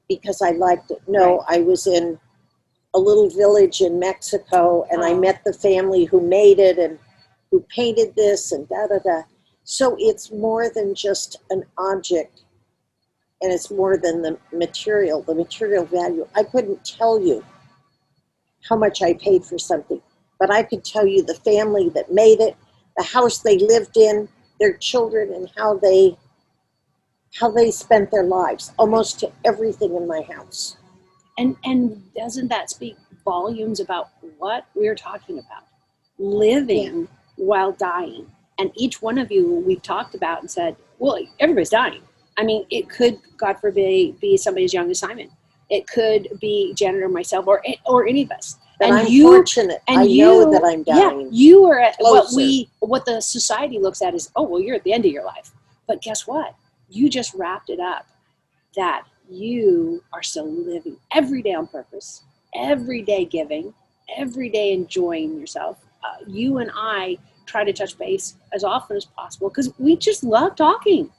because I liked it. No, Right. I was in a little village in Mexico, and I met the family who made it and who painted this and da-da-da. So it's more than just an object, and it's more than the material value. I couldn't tell you how much I paid for something, but I could tell you the family that made it, the house they lived in, their children, and how they spent their lives, almost to everything in my house. And doesn't that speak volumes about what we're talking about? Living while dying. And each one of you we've talked about and said, well, everybody's dying. I mean, it could, God forbid, be somebody as young as Simon. It could be Janet or myself or any of us. But and I'm fortunate. I know that I'm dying. Yeah, you are at Closer. what the society looks at is, oh, well, you're at the end of your life. But guess what? You just wrapped it up that you are still living every day on purpose, every day giving, every day enjoying yourself. You and I try to touch base as often as possible because we just love talking.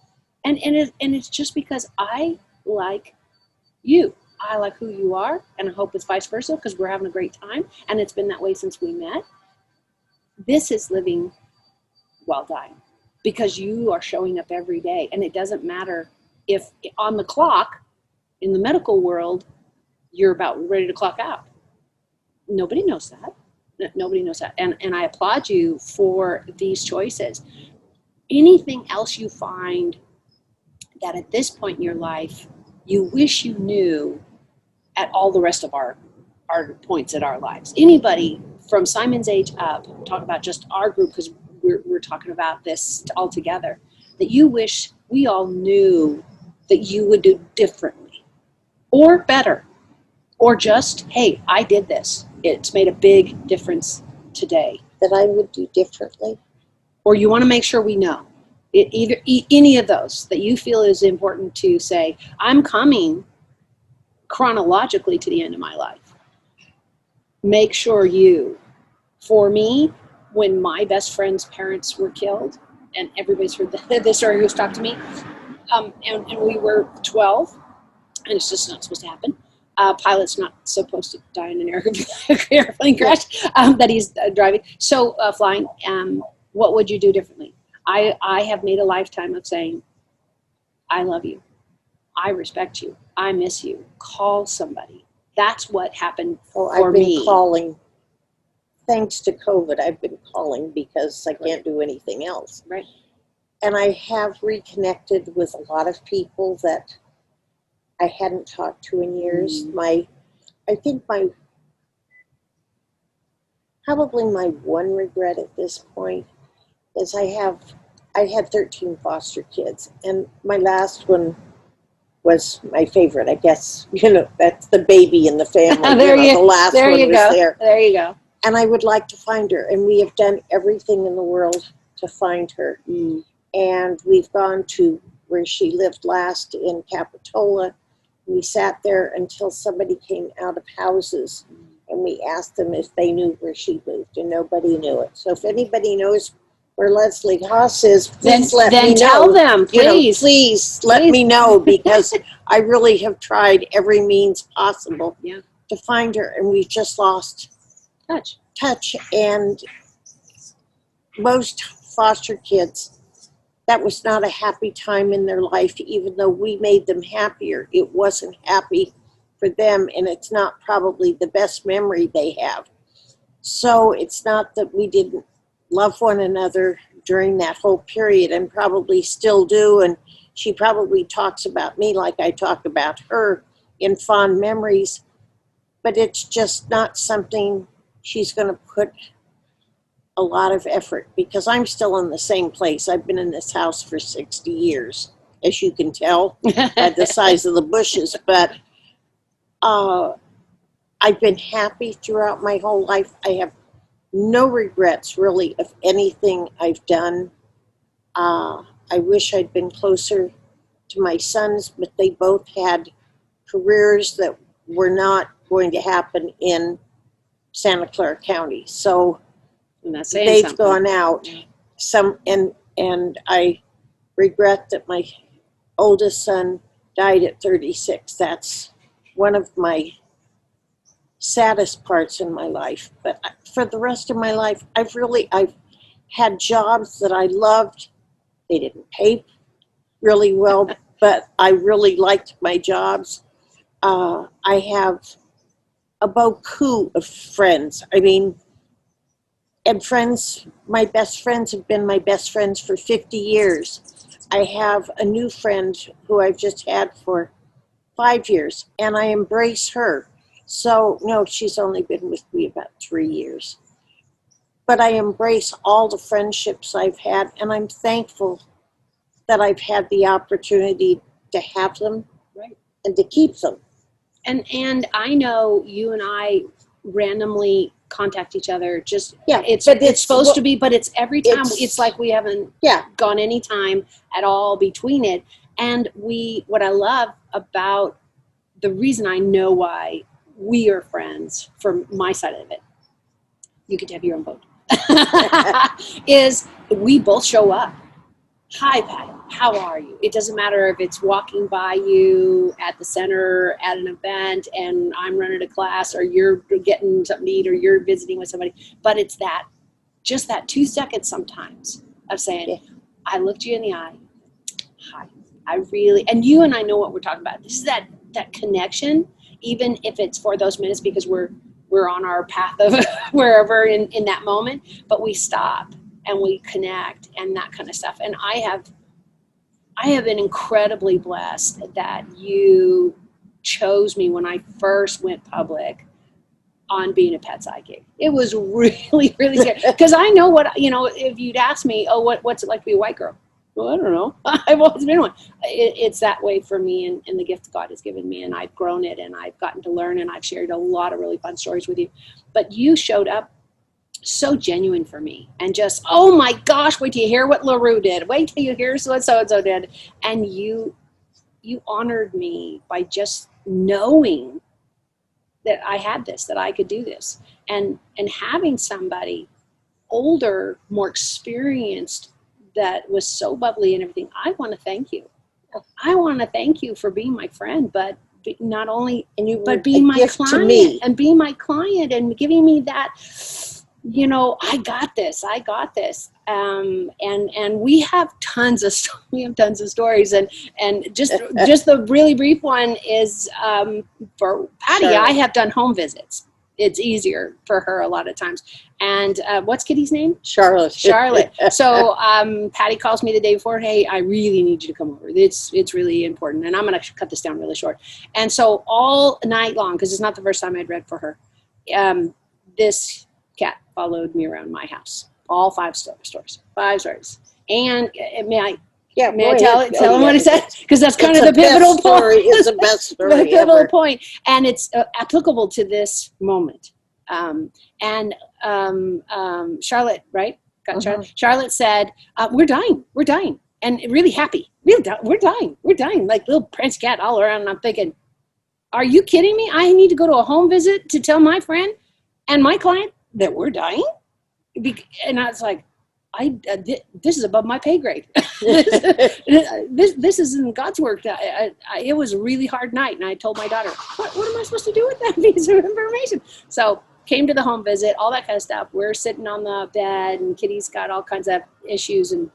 And it's just because I like you. I like who you are, and I hope it's vice versa because we're having a great time, and it's been that way since we met. This is living while dying because you are showing up every day, and it doesn't matter if on the clock in the medical world you're about ready to clock out. Nobody knows that. Nobody knows that, and I applaud you for these choices. Anything else you find that at this point in your life you wish you knew at all the rest of our points in our lives? Anybody from Simon's age up, talk about just our group because we're talking about this all together, that you wish we all knew that you would do differently or better, or just, hey, I did this. It's made a big difference today. That I would do differently. Or you want to make sure we know. Either any of those that you feel is important to say, I'm coming chronologically to the end of my life. Make sure for me, when my best friend's parents were killed, and everybody's heard this story who's talked to me, and we were 12, and it's just not supposed to happen. Pilot's not supposed to die in an airplane crash that he's driving. So flying, What would you do differently? I have made a lifetime of saying, I love you. I respect you. I miss you. Call somebody. That's what happened for I've been me. calling. Thanks to COVID, I've been calling because I can't do anything else. Right. And I have reconnected with a lot of people that I hadn't talked to in years. I think probably my one regret at this point is I had 13 foster kids, and my last one was my favorite. I guess, that's the baby in the family. The last one was there. There you go. And I would like to find her, and we have done everything in the world to find her. And we've gone to where she lived last in Capitola. We sat there until somebody came out of houses, and we asked them if they knew where she moved, and nobody knew it. So if anybody knows where Leslie Haas is, please let me know. Tell them, please. Please let me know, because I really have tried every means possible to find her, and we've just lost touch. And most foster kids, that was not a happy time in their life. Even though we made them happier, it wasn't happy for them, and it's not probably the best memory they have. So it's not that we didn't love one another during that whole period, and probably still do. And she probably talks about me like I talk about her in fond memories, but it's just not something she's going to put a lot of effort, because I'm still in the same place. I've been in this house for 60 years, as you can tell by the size of the bushes. But I've been happy throughout my whole life. I have no regrets, really, of anything I've done. I wish I'd been closer to my sons, but they both had careers that were not going to happen in Santa Clara County. So they've gone out. And I regret that my oldest son died at 36. That's one of my saddest parts in my life. But for the rest of my life, I've had jobs that I loved. They didn't pay really well, but I really liked my jobs. I have a beaucoup of friends. And friends, my best friends have been my best friends for 50 years. I have a new friend who I've just had for 5 years, and I embrace her. So, no, she's only been with me about 3 years. But I embrace all the friendships I've had, and I'm thankful that I've had the opportunity to have them and to keep them. And I know you and I randomly contact each other. It's supposed to be, but it's every time. It's like we haven't gone any time at all between it. And what I love about the reason I know why we are friends from my side of it, you get to have your own vote, is we both show up. Hi, Paddy. How are you? It doesn't matter if it's walking by you at the center at an event and I'm running a class, or you're getting something to eat, or you're visiting with somebody. But it's just that 2 seconds sometimes of saying, I looked you in the eye. Hi. And you and I know what we're talking about. This is that connection, even if it's for those minutes, because we're on our path of wherever in that moment, but we stop and we connect and that kind of stuff. And I have been incredibly blessed that you chose me when I first went public on being a pet psychic. It was really, really scary. Because I know if you'd ask me, what's it like to be a white girl? Well, I don't know. I've always been one. It's that way for me, and the gift God has given me, and I've grown it, and I've gotten to learn, and I've shared a lot of really fun stories with you. But you showed up so genuine for me, and just, oh my gosh, wait till you hear what LaRue did. Wait till you hear what so-and-so did. And you honored me by just knowing that I had this, that I could do this. And having somebody older, more experienced, that was so bubbly and everything, I want to thank you. I want to thank you for being my friend, but not only, but being my client, and being my client and giving me that, I got this. And we have tons of stories, and just the really brief one is for Patty. Charlotte. I have done home visits. It's easier for her a lot of times. And what's Kitty's name? Charlotte. Charlotte. So Patty calls me the day before. Hey, I really need you to come over. It's really important. And I'm going to cut this down really short. And so all night long, because it's not the first time I'd read for her, this cat followed me around my house. All 5 stories. 5 stories. And may I tell them what it said? Because that's kind of the pivotal point. It's the best story the pivotal ever. point. And it's applicable to this moment. Charlotte, right? Got Charlotte. Charlotte said, we're dying. And really happy. We're dying. Like little prince cat all around. And I'm thinking, are you kidding me? I need to go to a home visit to tell my friend and my client that we're dying? And I was like, this is above my pay grade. this isn't God's work. It was a really hard night, and I told my daughter, what am I supposed to do with that piece of information? So came to the home visit, all that kind of stuff. We're sitting on the bed, and Kitty's got all kinds of issues, and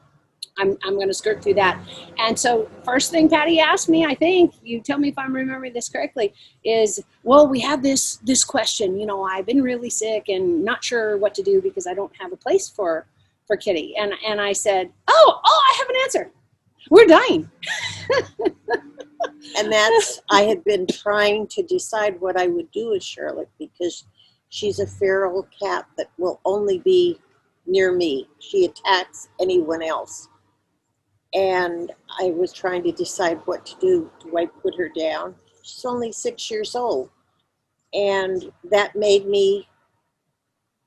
I'm going to skirt through that. And so first thing Patty asked me, I think, you tell me if I'm remembering this correctly, is, well, we have this question. I've been really sick and not sure what to do because I don't have a place for Kitty. And I said, I have an answer. We're dying. And I had been trying to decide what I would do with Charlotte because she's a feral cat that will only be near me. She attacks anyone else. And I was trying to decide what to do. Do I put her down? She's only 6 years old. And that made me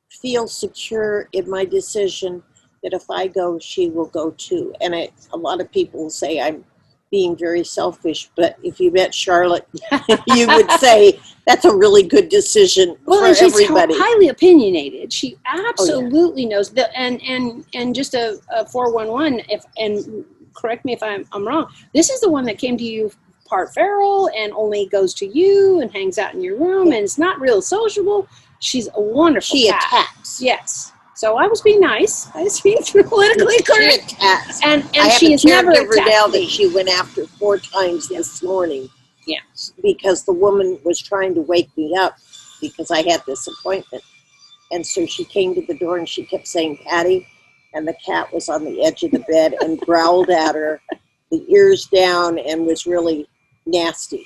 feel secure in my decision that if I go, she will go too. And a lot of people say I'm being very selfish, but if you met Charlotte, you would say that's a really good decision for everybody. She's highly opinionated. She absolutely knows. And just a 411, and correct me if I'm wrong, this is the one that came to you part feral and only goes to you and hangs out in your room and is not real sociable. She's a wonderful cat. She attacks. Yes. So I was being nice. I was being politically correct. She attacks. And she has never attacked now me. that she went after 4 times this morning. Yeah. Because the woman was trying to wake me up because I had this appointment. And so she came to the door and she kept saying, Paddy, and the cat was on the edge of the bed and growled at her, the ears down, and was really nasty.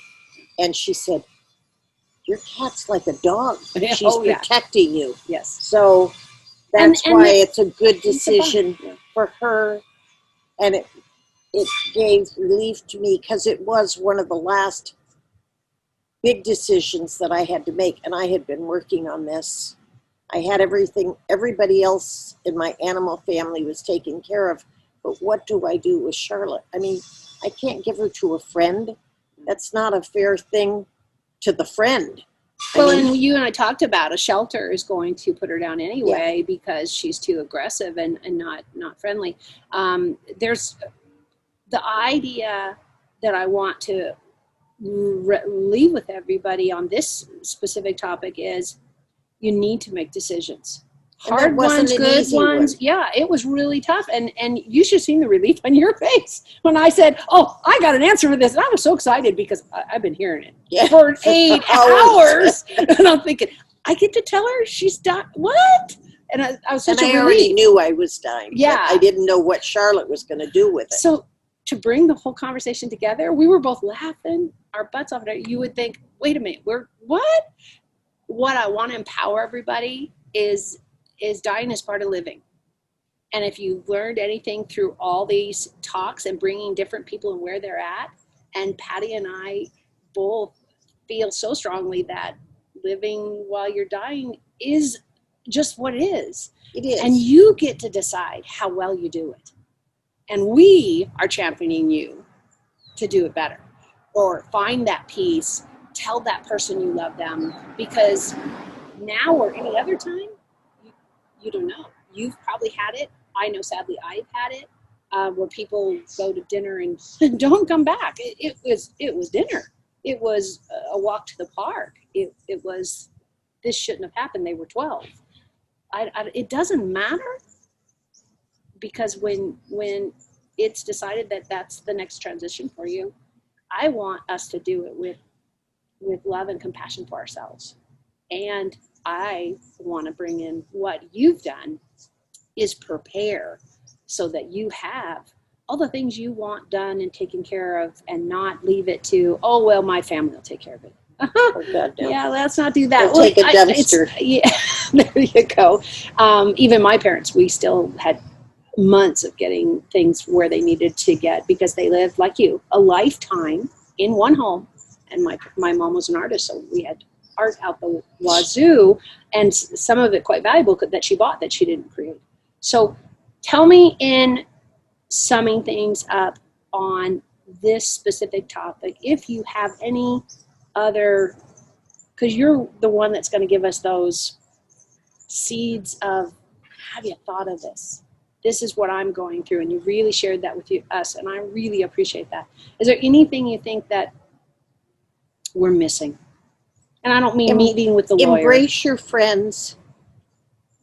And she said, your cat's like a dog. She's protecting you. Yes. So that's why it's a good decision for her. And it gave relief to me because it was one of the last big decisions that I had to make. And I had been working on this. I had everything, everybody else in my animal family was taken care of. But what do I do with Charlotte? I mean, I can't give her to a friend. That's not a fair thing to the friend. And you and I talked about a shelter is going to put her down anyway because she's too aggressive and not friendly. There's the idea that I want to leave with everybody on this specific topic is you need to make decisions. Hard ones, good ones. Yeah, it was really tough. And you should have seen the relief on your face when I said, I got an answer for this. And I was so excited because I've been hearing it for 8 hours. And I'm thinking, I get to tell her she's done. What? And I was such a relief. I already knew I was dying. Yeah. I didn't know what Charlotte was going to do with it. So to bring the whole conversation together, we were both laughing our butts off. You would think, wait a minute, what? What I want to empower everybody is dying is part of living. And if you learned anything through all these talks and bringing different people and where they're at, and Patty and I both feel so strongly that living while you're dying is just what it is. It is. And you get to decide how well you do it. And we are championing you to do it better or find that peace, tell that person you love them, because now or any other time, you don't know. You've probably had it. I know, sadly, I've had it, where people go to dinner and don't come back. It was dinner. It was a walk to the park. It was, this shouldn't have happened. They were 12. It doesn't matter. because when it's decided that that's the next transition for you, I want us to do it with love and compassion for ourselves. And I want to bring in what you've done is prepare so that you have all the things you want done and taken care of, and not leave it to, oh, well, my family will take care of it. Oh, God, no. Yeah, let's not do that. Or take a dumpster. Yeah, there you go. Even my parents, we still had months of getting things where they needed to get, because they lived, like you, a lifetime in one home. And my mom was an artist, so we had art out the wazoo, and some of it quite valuable that she bought that she didn't create. So tell me, in summing things up on this specific topic, if you have any other, because you're the one that's going to give us those seeds of, have you thought of this? This is what I'm going through, and you really shared that with us, and I really appreciate that. Is there anything you think that we're missing? And I don't mean meeting with the lawyer. Embrace your friends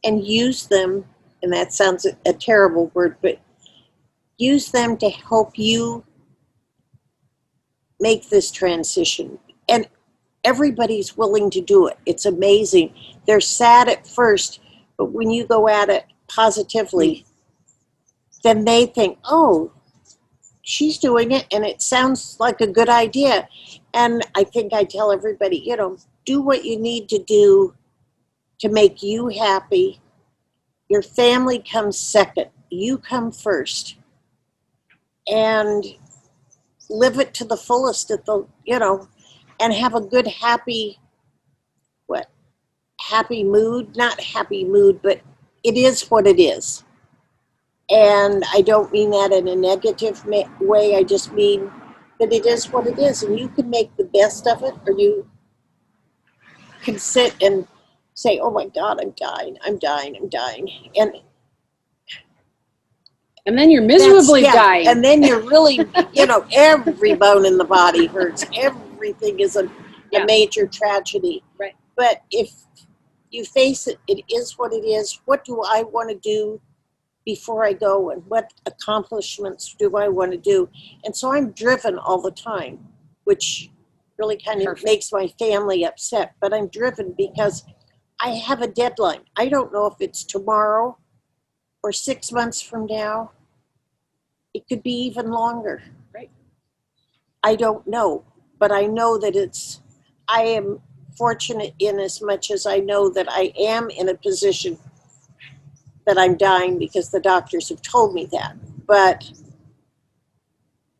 and use them, and that sounds a terrible word, but use them to help you make this transition. And everybody's willing to do it. It's amazing. They're sad at first, but when you go at it positively, then they think, oh, she's doing it, and it sounds like a good idea. And I think I tell everybody, do what you need to do to make you happy. Your family comes second. You come first. And live it to the fullest at the, and have a good, happy mood, not happy mood, but it is what it is. And I don't mean that in a negative way. I just mean that it is what it is, and you can make the best of it, or you can sit and say, oh my God, I'm dying. And then you're miserably dying. And then you're really, every bone in the body hurts. Everything is a major tragedy. Right. But if you face it, it is what it is. What do I want to do before I go? And what accomplishments do I want to do? And so I'm driven all the time, which really kind of makes my family upset. But I'm driven because I have a deadline. I don't know if it's tomorrow or 6 months from now. It could be even longer. Right. I don't know, but I know that I am fortunate in as much as I know that I am in a position that I'm dying, because the doctors have told me that.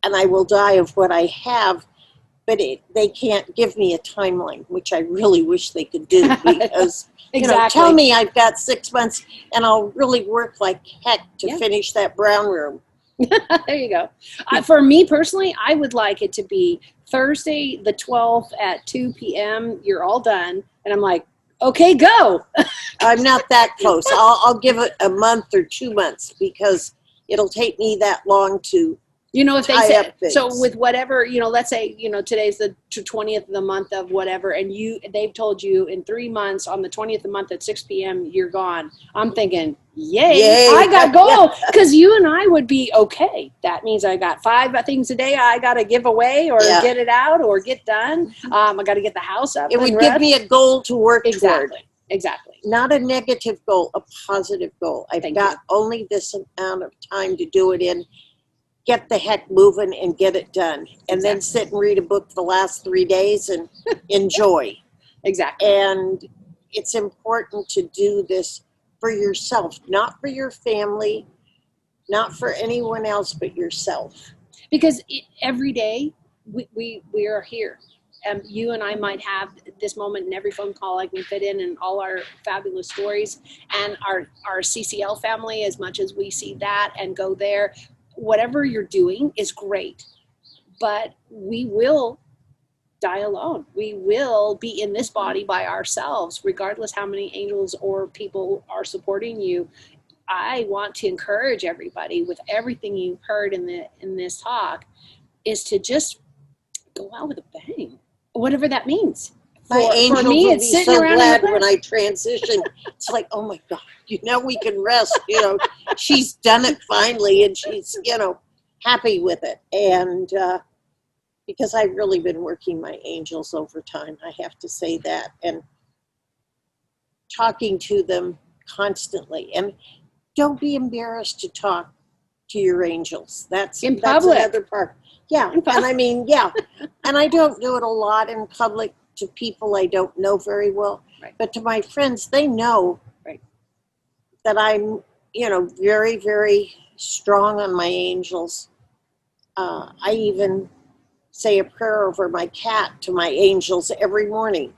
And I will die of what I have, but they can't give me a timeline, which I really wish they could do, because Exactly. Tell me I've got 6 months and I'll really work like heck to finish that brown room. There you go. For me personally, I would like it to be Thursday the 12th at 2 p.m. You're all done. And I'm like, okay, go. I'm not that close. I'll give it a month or 2 months, because it'll take me that long to if they say, so things. with whatever, let's say, today's the 20th of the month of whatever, and they've told you in 3 months on the 20th of the month at 6 p.m. you're gone. I'm thinking, yay. I got to go, because you and I would be okay. That means I got 5 things a day I got to give away or get it out or get done. I got to get the house up. It would give me a goal to work toward. toward. Exactly. Not a negative goal, a positive goal. I've got only this amount of time to do it in. Get the heck moving and get it done. And then sit and read a book the last 3 days and enjoy. Exactly. And it's important to do this for yourself, not for your family, not for anyone else but yourself. Because every day we are here. You and I might have this moment in every phone call I can fit in, and all our fabulous stories, and our CCL family, as much as we see that and go there. Whatever you're doing is great, but we will die alone. We will be in this body by ourselves, regardless how many angels or people are supporting you. I want to encourage everybody, with everything you've heard in this talk, is to just go out with a bang, whatever that means. My angels for me, will it's be sitting so around glad in the when I transition. It's like, oh my God, now we can rest. She's done it finally, and she's, happy with it. And because I've really been working my angels overtime, I have to say that, and talking to them constantly. And don't be embarrassed to talk to your angels. That's another part. Yeah, and I mean, yeah, and I don't do it a lot in public to people I don't know very well, Right. but to my friends, they know Right. that I'm, very, very strong on my angels. I even say a prayer over my cat to my angels every morning.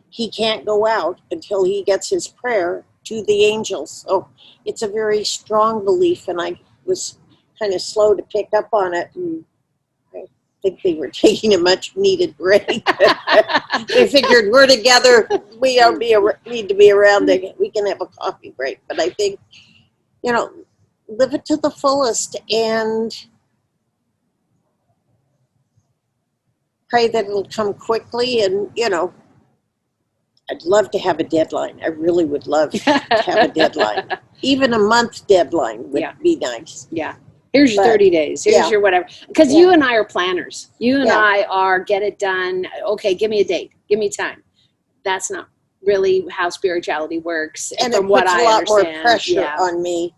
He can't go out until he gets his prayer to the angels. So it's a very strong belief, and I was kind of slow to pick up on it. And I think they were taking a much needed break. They figured we're together. We don't need to be around. We can have a coffee break. But I think, live it to the fullest and pray that it'll come quickly. And, I'd love to have a deadline. I really would love to have a deadline. Even a month deadline would be nice. Yeah. Here's your 30 days. Here's your whatever. Because you and I are planners. You and I are get it done. Okay, give me a date. Give me time. That's not really how spirituality works. And from it what puts I a lot understand. more pressure on me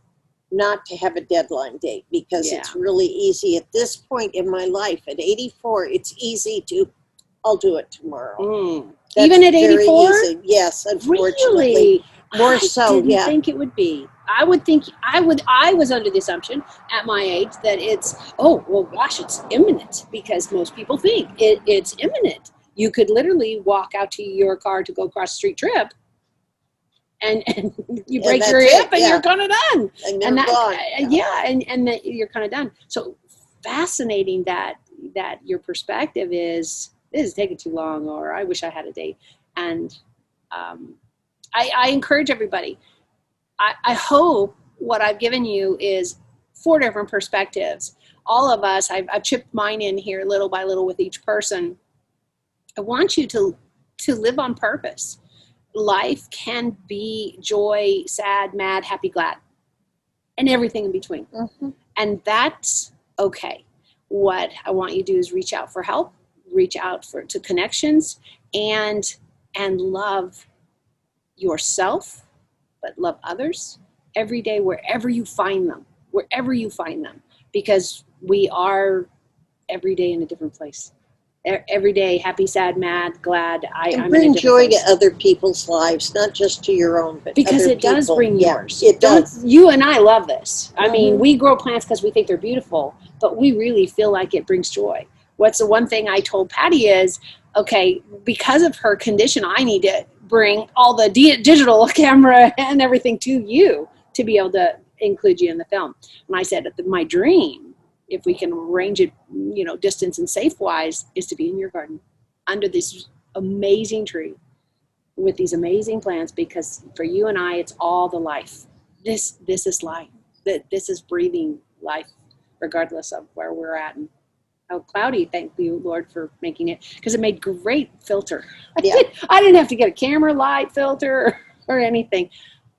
not to have a deadline date, because it's really easy at this point in my life. At 84, it's easy to, I'll do it tomorrow. Even at 84? Yes, unfortunately. Really? More so, I didn't think it would be. I was under the assumption at my age that it's, it's imminent, because most people think it's imminent. You could literally walk out to your car to go across the street trip and you break your hip and you're kind of done. And you're gone. And that you're kind of done. So fascinating that your perspective is, this is taking too long, or I wish I had a date. And I encourage everybody. I hope what I've given you is 4 different perspectives. All of us, I've chipped mine in here little by little with each person. I want you to live on purpose. Life can be joy, sad, mad, happy, glad, and everything in between. Mm-hmm. And that's okay. What I want you to do is reach out for help, reach out to connections, and love yourself, but love others every day, wherever you find them, because we are every day in a different place. Every day, happy, sad, mad, glad. And bring joy to other people's lives, not just to your own, but because other it does people. bring yours. It does. You and I love this. I mean, we grow plants because we think they're beautiful, but we really feel like it brings joy. What's the one thing I told Paddy is, okay, because of her condition, I need to bring all the digital camera and everything to you to be able to include you in the film. And I said, my dream, if we can arrange it, distance and safe wise, is to be in your garden under this amazing tree with these amazing plants, because for you and I, it's all the life. This is life. This is breathing life, regardless of where we're at. And how cloudy, thank you, Lord, for making it, because it made great filter. I didn't have to get a camera light filter or anything.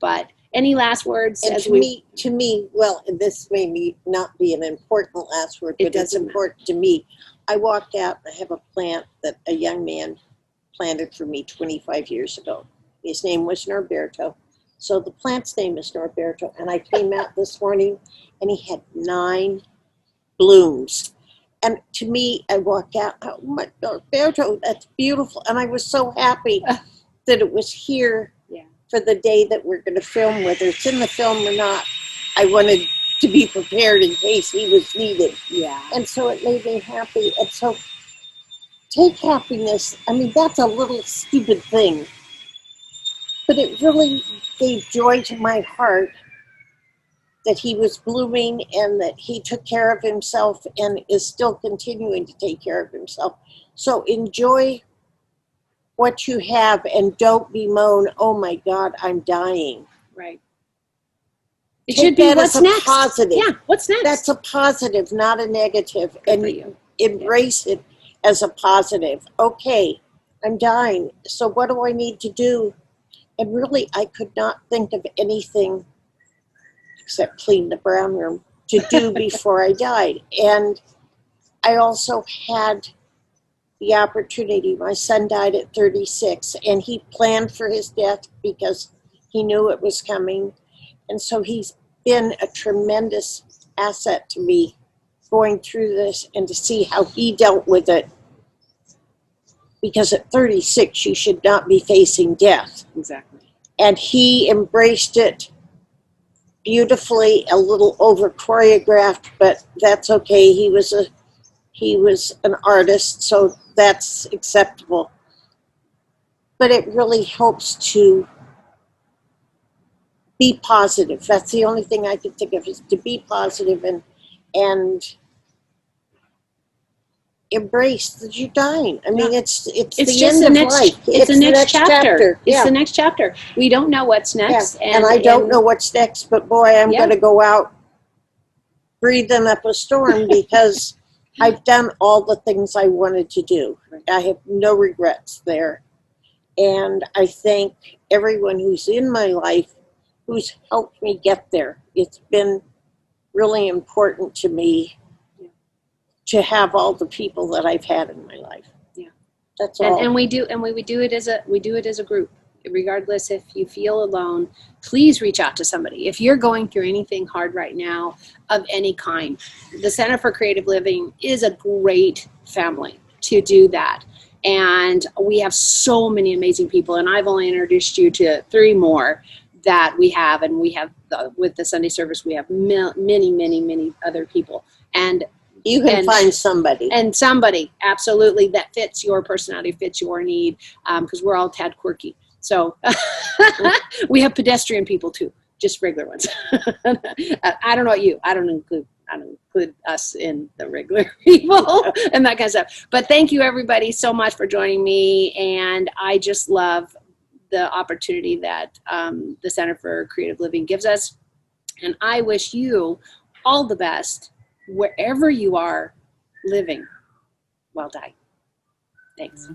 But any last words? And to me, well, this may not be an important last word, but it's important to me. I walked out and I have a plant that a young man planted for me 25 years ago. His name was Norberto. So the plant's name is Norberto. And I came out this morning and he had 9 blooms. And to me, I walked out, oh my God, Norberto, that's beautiful. And I was so happy that it was here for the day that we're going to film, whether it's in the film or not. I wanted to be prepared in case he was needed. Yeah. And so it made me happy. And so take happiness. I mean, that's a little stupid thing, but it really gave joy to my heart that he was blooming and that he took care of himself and is still continuing to take care of himself. So enjoy what you have and don't bemoan, oh my God, I'm dying. Right. It should be what's next. Positive. Yeah, what's next? That's a positive, not a negative. Good for you. Embrace it as a positive. Okay, I'm dying. So what do I need to do? And really, I could not think of anything except clean the brown room to do before I died. And I also had the opportunity. My son died at 36, and he planned for his death because he knew it was coming. And so he's been a tremendous asset to me going through this, and to see how he dealt with it. Because at 36, you should not be facing death. Exactly. And he embraced it beautifully, a little over choreographed, but that's okay. He was an artist, so that's acceptable. But it really helps to be positive. That's the only thing I can think of, is to be positive and embrace that you're dying. I mean, it's the just end the of next, life. it's the next chapter. It's Yeah. the next chapter. We don't know what's next. Yeah. And I don't know what's next, but boy, I'm going to go out breathing up a storm because I've done all the things I wanted to do. I have no regrets there. And I thank everyone who's in my life who's helped me get there. It's been really important to me to have all the people that I've had in my life. Yeah. That's all. And we do it as a group. Regardless if you feel alone, please reach out to somebody. If you're going through anything hard right now of any kind, the Center for Creative Living is a great family to do that. And we have so many amazing people, and I've only introduced you to 3 more that we have, and we have with the Sunday service, we have many other people. And you can find somebody. And somebody, absolutely, that fits your personality, fits your need, because we're all tad quirky. So we have pedestrian people too, just regular ones. I don't know about you. I don't include us in the regular people and that kind of stuff. But thank you everybody so much for joining me. And I just love the opportunity that the Center for Creative Living gives us. And I wish you all the best wherever you are living while dying. Thanks.